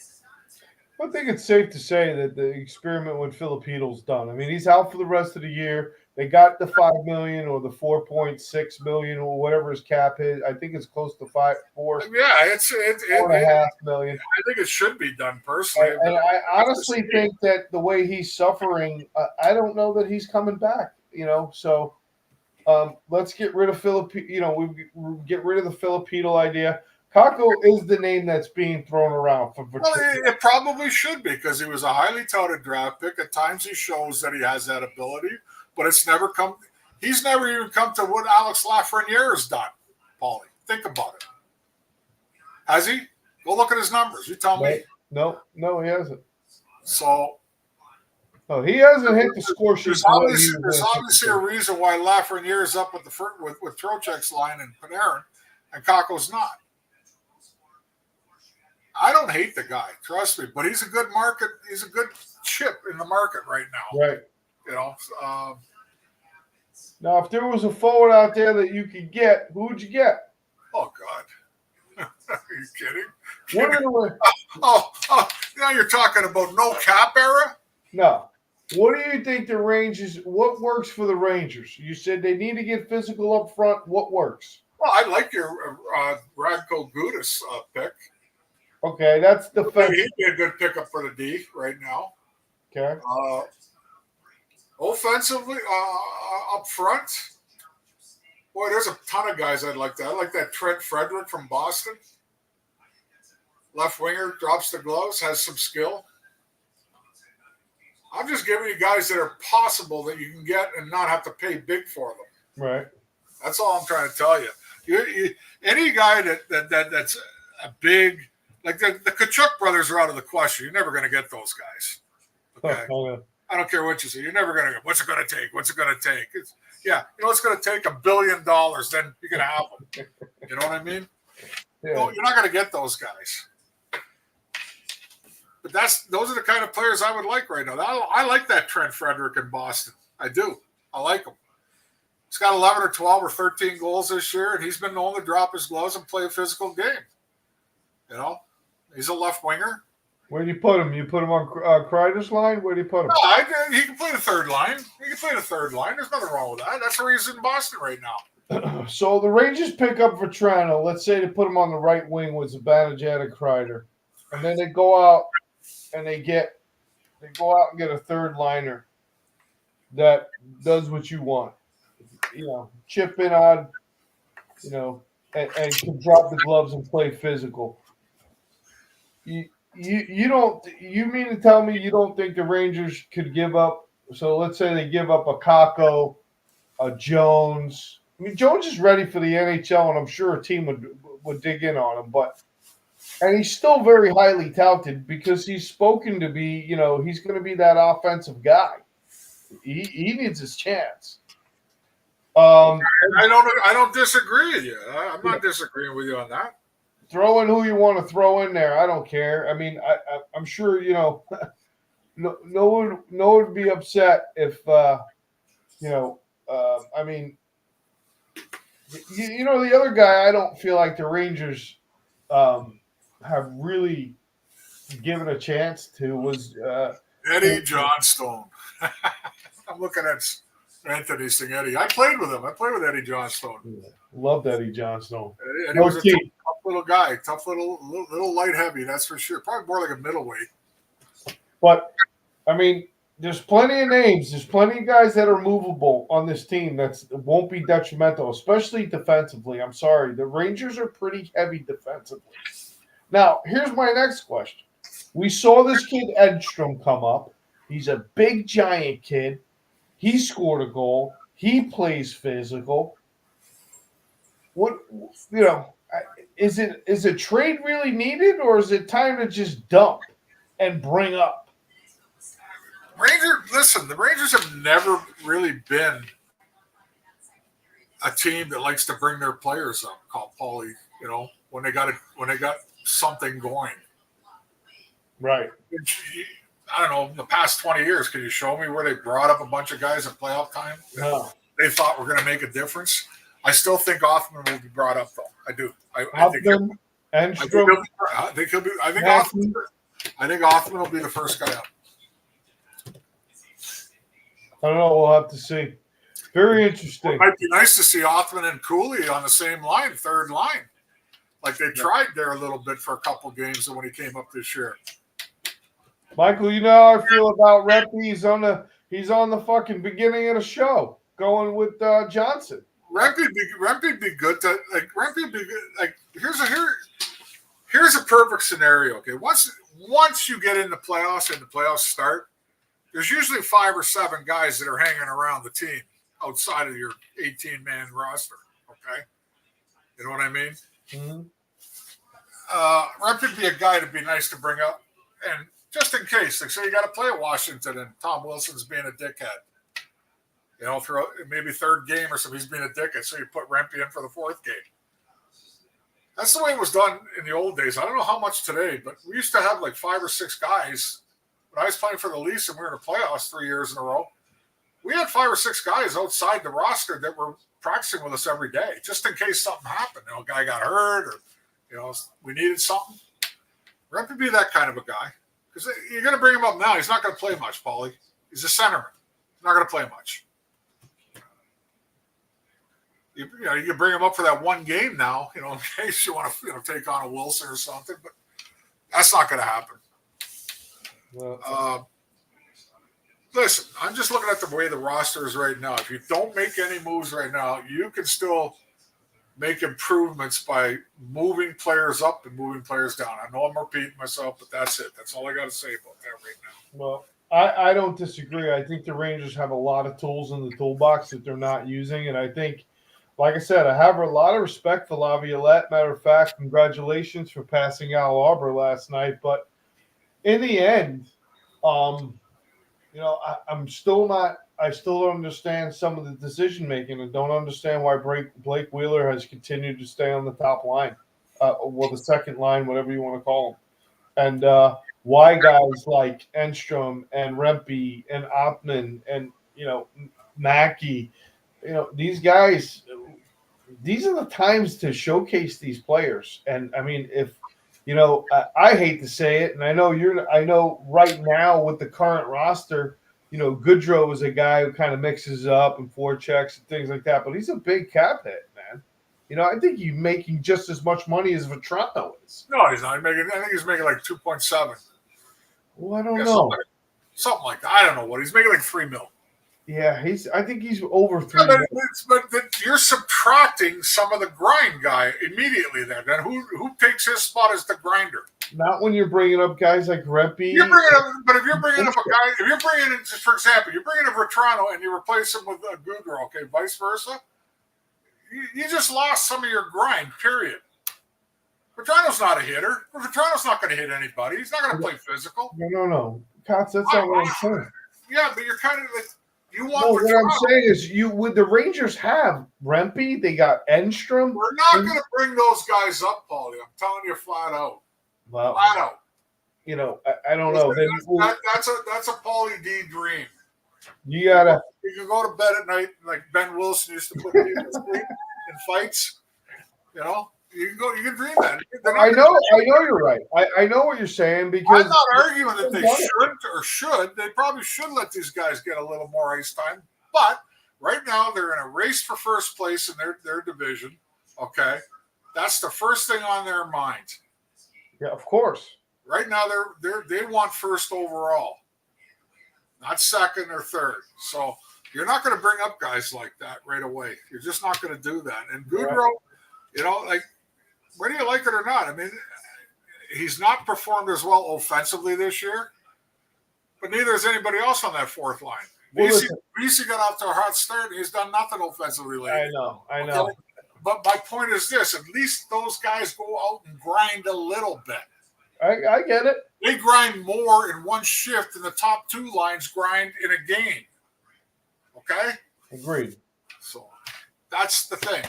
think it's safe to say that the experiment with Filipino's done. I mean, he's out for the rest of the year. They got the $5 million or the $4.6 million or whatever his cap is. I think it's close to $4.5 million. I think it should be done personally. And I honestly think that the way he's suffering, I don't know that he's coming back. So let's get rid of Filipino. We get rid of the Filipino idea. Kakko is the name that's being thrown around for. Well, it probably should be because he was a highly touted draft pick. At times, he shows that he has that ability. But it's never come. He's never even come to what Alex Lafreniere has done, Paulie. Think about it. Has he? Go look at his numbers. You tell me. No, he hasn't. So. No, he hasn't hit the score sheet. There's obviously a reason why Lafreniere is up with Trocheck's line and Panarin, and Kakko's not. I don't hate the guy, trust me, but he's a good market. He's a good chip in the market right now. Right. You know. Now, if there was a forward out there that you could get, who would you get? Oh God, are you kidding? What are the, Now you're talking about no cap era. no. What do you think the Rangers? What works for the Rangers? You said they need to get physical up front. What works? Well, I like your Radko Gudas pick. Okay, that's defensive. He'd be a good pickup for the D right now. Okay. Offensively, up front, boy, there's a ton of guys I'd like that. I like that Trent Frederick from Boston. Left winger, drops the gloves, has some skill. I'm just giving you guys that are possible that you can get and not have to pay big for them. Right. That's all I'm trying to tell you. Any guy that's a big, like the Kachuk brothers are out of the question. You're never going to get those guys. Okay. I don't care what you say. You're never going to get. What's it going to take? What's it going to take? It's going to take $1 billion. Then you can have them. You know what I mean? Yeah. No, you're not going to get those guys. But those are the kind of players I would like right now. I like that Trent Frederick in Boston. I do. I like him. He's got 11 or 12 or 13 goals this year, and he's been known to drop his gloves and play a physical game. You know, he's a left winger. Where do you put him? You put him on Kreider's line? Where do you put him? No, he can play the third line. He can play the third line. There's nothing wrong with that. That's where he's in Boston right now. So the Rangers pick up Vetrano. Let's say they put him on the right wing with Zibanejad and Kreider. And then they go out and they get a third liner that does what you want. You know, chip in on, you know, and can drop the gloves and play physical. You mean to tell me you don't think the Rangers could give up? So let's say they give up a Kakko, a Jones. I mean, Jones is ready for the NHL, and I'm sure a team would dig in on him. And he's still very highly touted because he's spoken to be, you know, he's going to be that offensive guy. He needs his chance. I don't disagree with you. I'm not disagreeing with you on that. Throw in who you want to throw in there. I don't care. I mean, I'm sure, you know, no one would be upset if, you know, I mean, you know, the other guy I don't feel like the Rangers have really given a chance to was Eddie Johnstone. I'm looking at Anthony Singh Eddie. I played with him. I played with Eddie Johnstone. Yeah, loved Eddie Johnstone. Eddie was a tough little guy, tough little light heavy, that's for sure. Probably more like a middleweight. But I mean, there's plenty of names. There's plenty of guys that are movable on this team that won't be detrimental, especially defensively. I'm sorry, the Rangers are pretty heavy defensively. Now, here's my next question. We saw this kid Edstrom come up. He's a big, giant kid. He scored a goal. He plays physical. What, you know, is a trade really needed, or is it time to just dump and bring up? The Rangers have never really been a team that likes to bring their players up, called Paulie, you know, when they got something going. Right. I don't know, in the past 20 years, can you show me where they brought up a bunch of guys at playoff time? No. They thought were going to make a difference. I still think Othman will be brought up, though. I do. I think Othman will be the first guy up. I don't know. We'll have to see. Very interesting. It might be nice to see Othman and Cooley on the same line, third line. Like they tried there a little bit for a couple games when he came up this year. Michael, you know how I feel about Rempe. He's on the fucking beginning of the show, going with Johnson. Rempe'd be good to like. Rempe'd be good. Like here's a perfect scenario. Okay, once you get in the playoffs and the playoffs start, there's usually 5 or 7 guys that are hanging around the team outside of your 18-man roster. Okay, you know what I mean? Mm-hmm. Rempe'd be a guy to be nice to bring up, and just in case, like say you got to play Washington and Tom Wilson's being a dickhead. You know, through maybe third game or something, he's being a dickhead, so you put Rempe in for the 4th game. That's the way it was done in the old days. I don't know how much today, but we used to have like 5 or 6 guys. When I was playing for the Leafs and we were in the playoffs 3 years in a row, we had 5 or 6 guys outside the roster that were practicing with us every day, just in case something happened. A guy got hurt or, we needed something. We're going to be that kind of a guy. Because you're going to bring him up now. He's not going to play much, Paulie. He's a centerman. He's not going to play much. You can bring him up for that one game now, in case you want to take on a Wilson or something. But that's not going to happen. Well, listen, I'm just looking at the way the roster is right now. If you don't make any moves right now, you can still make improvements by moving players up and moving players down. I know I'm repeating myself, but that's it. That's all I got to say about that right now. Well, I don't disagree. I think the Rangers have a lot of tools in the toolbox that they're not using. And I think, like I said, I have a lot of respect for Laviolette. Matter of fact, congratulations for passing Al Arbor last night. But in the end, I'm still not – I still don't understand some of the decision-making and don't understand why Blake Wheeler has continued to stay on the top line, the second line, whatever you want to call them. And why guys like Enstrom and Rempe and Oppmann and, Mackey, these guys, these are the times to showcase these players. And, I mean, if – I hate to say it, and I know right now with the current roster – Goodrow is a guy who kind of mixes up and forechecks and things like that, but he's a big cap hit, man. I think he's making just as much money as Vetrano is. No, he's not. I think he's making like 2.7. Well, I don't know. Something like that. I don't know what. He's making like $3 million. Yeah, I think he's over $3 million. But you're subtracting some of the grind guy immediately there. Then who takes his spot as the grinder? Not when you're bringing up guys like Rempe. If you're bringing up a guy, if you're bringing in, just for example, you're bringing in Vetrano and you replace him with a Goodrow, okay, vice versa, you just lost some of your grind, period. Vetrano's not a hitter. Vetrano's not going to hit anybody. He's not going to play physical. No. Cots, that's not what I'm saying. Yeah, but you're kind of like, you want no, Vetrano. What I'm saying is would the Rangers have Rempe, they got Enstrom. We're not going to bring those guys up, Paulie. I'm telling you flat out. Well, flat out. I don't know. That's a Paulie D dream. You gotta. You can go to bed at night like Ben Wilson used to put people to sleep in fights. You can dream that. I know you're right. I know what you're saying because I'm not arguing that they shouldn't or should. They probably should let these guys get a little more ice time. But right now they're in a race for first place in their division. Okay, that's the first thing on their minds. Yeah, of course. Right now they want first overall, not second or third. So you're not going to bring up guys like that right away. You're just not going to do that. And Goodrow, whether you like it or not, I mean, he's not performed as well offensively this year, but neither has anybody else on that fourth line. BC got off to a hot start, and he's done nothing offensively lately. I know. Okay? But my point is this: at least those guys go out and grind a little bit. I get it. They grind more in one shift than the top two lines grind in a game. Okay? Agreed. So that's the thing.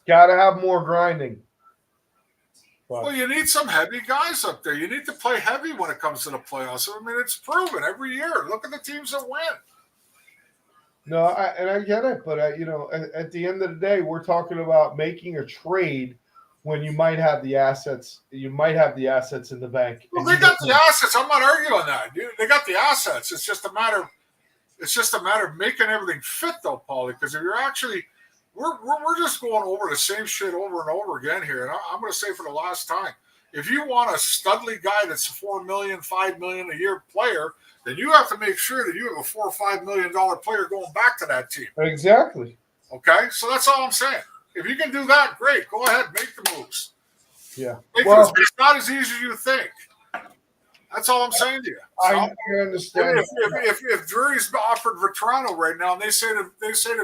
Got to have more grinding. But, well, you need some heavy guys up there. You need to play heavy when it comes to the playoffs. I mean, it's proven every year. Look at the teams that win. No, I get it, but at the end of the day, we're talking about making a trade when you might have the assets. You might have the assets in the bank. Well, they got the assets. I'm not arguing that. They got the assets. It's just a matter of making everything fit, though, Paulie. Because if you're actually, we're just going over the same shit over and over again here. And I'm going to say for the last time, if you want a studly guy that's a $4 million, $5 million a year player, then you have to make sure that you have a $4 or $5 million player going back to that team. Exactly. Okay, so that's all I'm saying. If you can do that, great. Go ahead, make the moves. Yeah. It's not as easy as you think. That's all I'm saying to you. So, I understand. If Drury's offered Vetrano right now, and they say to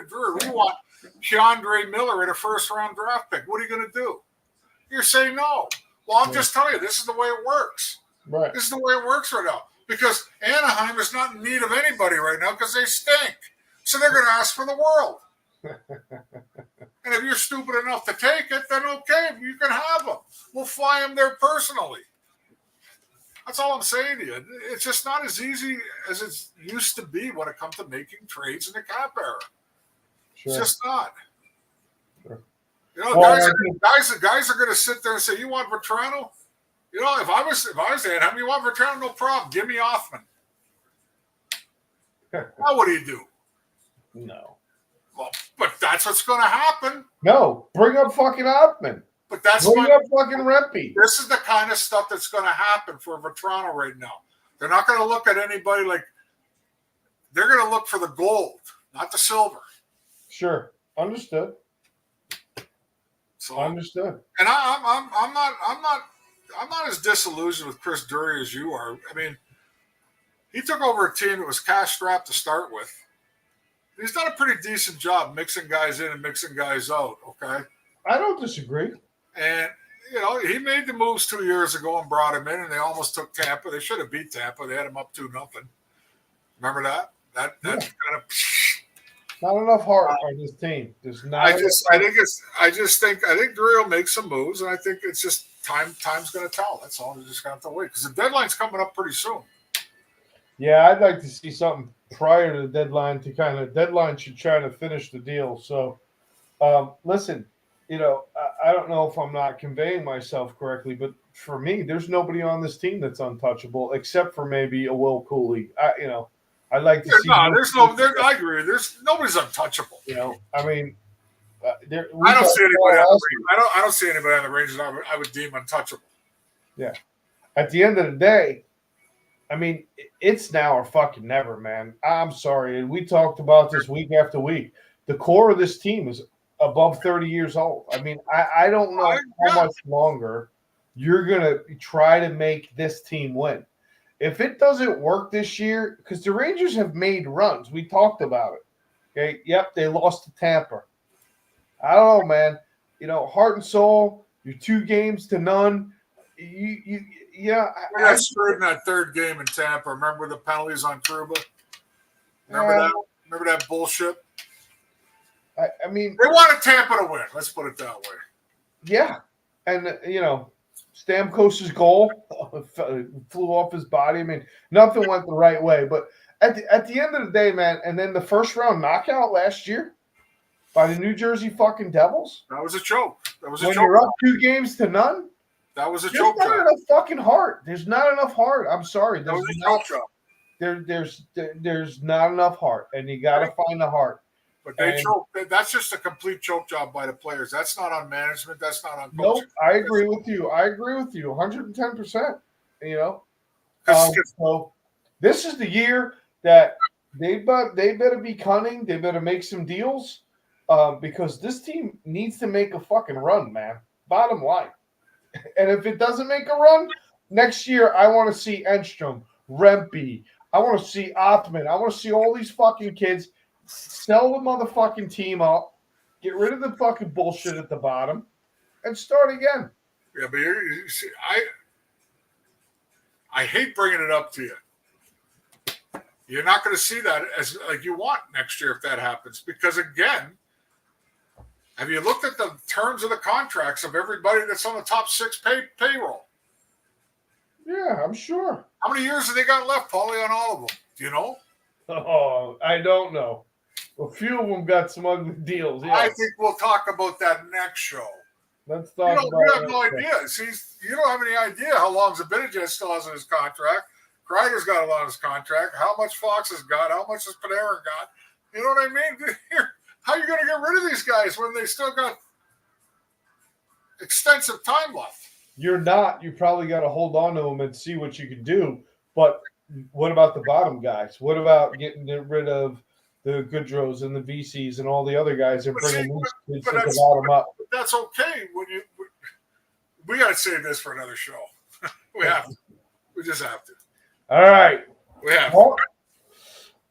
Drury, we want Keandre Miller in a first-round draft pick. What are you going to do? You're saying no. Well, I'm just telling you, this is the way it works. Right. This is the way it works right now. Because Anaheim is not in need of anybody right now because they stink. So they're going to ask for the world. And if you're stupid enough to take it, then okay, you can have them. We'll fly them there personally. That's all I'm saying to you. It's just not as easy as it used to be when it comes to making trades in the cap era. Sure. It's just not. Sure. You know, Well, guys are going to sit there and say, "You want Vetrano?" You know, if I was Anaheim, you want Vetrano? No problem. Give me Othman. Now what do you do? No. Well, but that's what's going to happen. No, bring up fucking Othman. But that's bring up fucking Rempe. This is the kind of stuff that's going to happen for Vetrano right now. They're not going to look at anybody like they're going to look for the gold, not the silver. Sure, understood. So understood. And I'm not as disillusioned with Chris Drury as you are. I mean, he took over a team that was cash strapped to start with. He's done a pretty decent job mixing guys in and mixing guys out. Okay, I don't disagree. And, you know, he made the moves 2 years ago and brought him in, and they almost took Tampa. They should have beat Tampa. They had him up 2-0. Remember that? That kind of. Not enough heart on this team. There's not. I think Drury will make some moves, and I think it's just time's going to tell. That's all. We're just going to have to wait because the deadline's coming up pretty soon. Yeah, I'd like to see something prior to the deadline deadline should try to finish the deal. So, listen. You know, I don't know if I'm not conveying myself correctly, but for me, there's nobody on this team that's untouchable except for maybe a Will Cooley. I'd like to see. No, I agree. There's nobody's untouchable. You know, I mean, I don't see anybody. I don't see anybody on the Rangers I would deem untouchable. Yeah. At the end of the day, I mean, it's now or fucking never, man. I'm sorry, and we talked about this week after week. The core of this team is above 30 years old. I mean, I don't know how much longer you're going to try to make this team win. If it doesn't work this year, because the Rangers have made runs. We talked about it. Okay. Yep. They lost to Tampa. I don't know, man. You know, heart and soul, you're 2 games to none. We got screwed in that third game in Tampa. Remember the penalties on Kruba? Remember that bullshit? I mean, they wanted Tampa to win. Let's put it that way. Yeah, and you know, Stamkos's goal flew off his body. I mean, nothing went the right way. But at the end of the day, man, and then the first round knockout last year by the New Jersey fucking Devils. That was a choke. When you're up 2 games to none. That was a choke. There's not enough fucking heart. There's not enough heart. I'm sorry. That was a choke job. There's not enough heart, and you got to find the heart. But they choked. That's just a complete choke job by the players. That's not on management. That's not on coaching. Nope, I agree with you. 110%. You know, so this is the year that they better be cunning. They better make some deals because this team needs to make a fucking run, man. Bottom line. And if it doesn't make a run next year, I want to see Enstrom, Rempe. I want to see Othman. I want to see all these fucking kids. Sell the motherfucking team up, get rid of the fucking bullshit at the bottom, and start again. Yeah, but you see, I hate bringing it up to you. You're not going to see that as like you want next year if that happens. Because again, have you looked at the terms of the contracts of everybody that's on the top 6 payroll? Yeah, I'm sure. How many years have they got left, Paulie, on all of them? Do you know? Oh, I don't know. A few of them got some ugly deals. Yeah. I think we'll talk about that next show. Let's talk about You have no idea. See, you don't have any idea how long Zibanejad still has in his contract. Kreider's got a lot of his contract. How much Fox has got. How much has Panarin got. You know what I mean? How are you going to get rid of these guys when they still got extensive time left? You're not. You probably got to hold on to them and see what you can do. But what about the bottom guys? What about getting rid of the Goodrows and the VCs and all the other guys and bringing these kids to the bottom up? But that's okay. We got to save this for another show. We have to. We just have to. All right. We have to.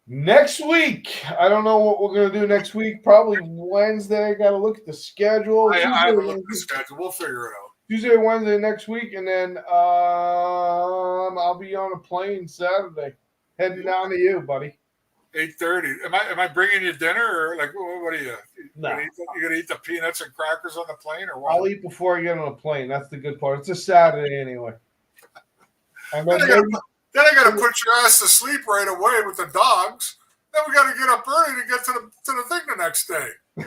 Next week, I don't know what we're going to do next week. Probably Wednesday. I got to look at the schedule. I haven't looked at the schedule. We'll figure it out. Tuesday, Wednesday next week, and then I'll be on a plane Saturday, heading down to you, buddy. 8:30. Am I bringing you dinner or like what are you? No. You gonna eat the peanuts and crackers on the plane or what? I'll eat before I get on a plane. That's the good part. It's a Saturday anyway. And Then then I gotta put your ass to sleep right away with the dogs. Then we gotta get up early to get to the thing the next day. I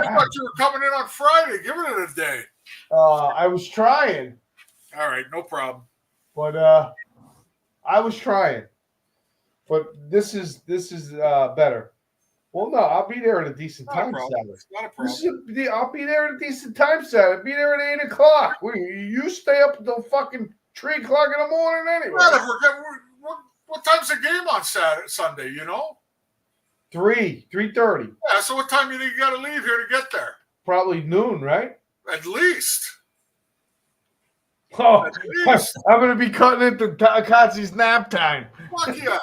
thought you were coming in on Friday. Give it a day. I was trying, All right, no problem. but I was trying. But this is better. Well, no, I'll be there at a decent time Saturday. It's not a problem. I'll be there at a decent time Saturday. Be there at 8 o'clock. You stay up until fucking 3 o'clock in the morning anyway. What time's the game on Sunday? You know, 3:30. Yeah. So what time you think you got to leave here to get there? Probably noon, right? At least. Oh, I'm going to be cutting into Katsy's nap time. Fuck yeah.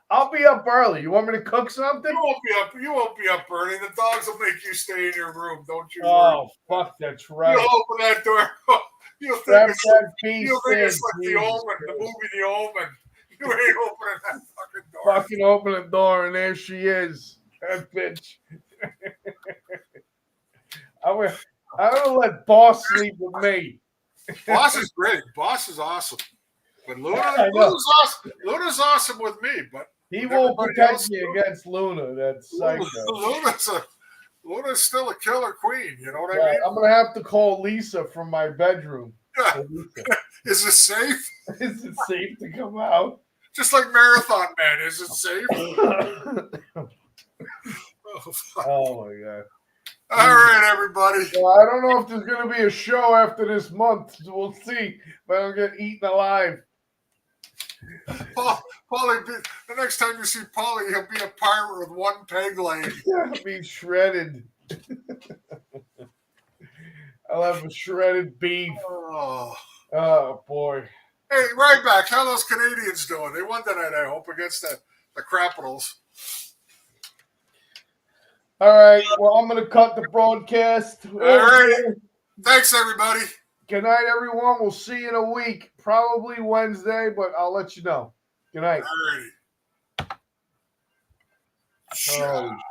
I'll be up early. You want me to cook something? You won't be up early. The dogs will make you stay in your room. Don't you worry. Oh, fuck, that's right. You'll open that door. You'll think it's like The Omen, the movie The Omen. You ain't opening that fucking door. Fucking open the door, and there she is. That bitch. I'm gonna let Boss sleep with me. Boss is great. Boss is awesome. But Luna's awesome with me, but he won't protect me against Luna. That's psycho. Luna's still a killer queen. You know what I mean? I'm gonna have to call Lisa from my bedroom. Yeah. Is it safe? Is it safe to come out? Just like Marathon Man, is it safe? Oh my god. All right, everybody. Well, I don't know if there's going to be a show after this month. So we'll see if I don't get eaten alive. Paulie, the next time you see Paulie, he'll be a pirate with one peg leg. He'll be shredded. I'll have a shredded beef. Oh boy. Hey, right back. How are those Canadians doing? They won tonight, I hope, against the Capitals. All right. Well, I'm going to cut the broadcast. All right. Thanks, everybody. Good night, everyone. We'll see you in a week. Probably Wednesday, but I'll let you know. Good night. All righty.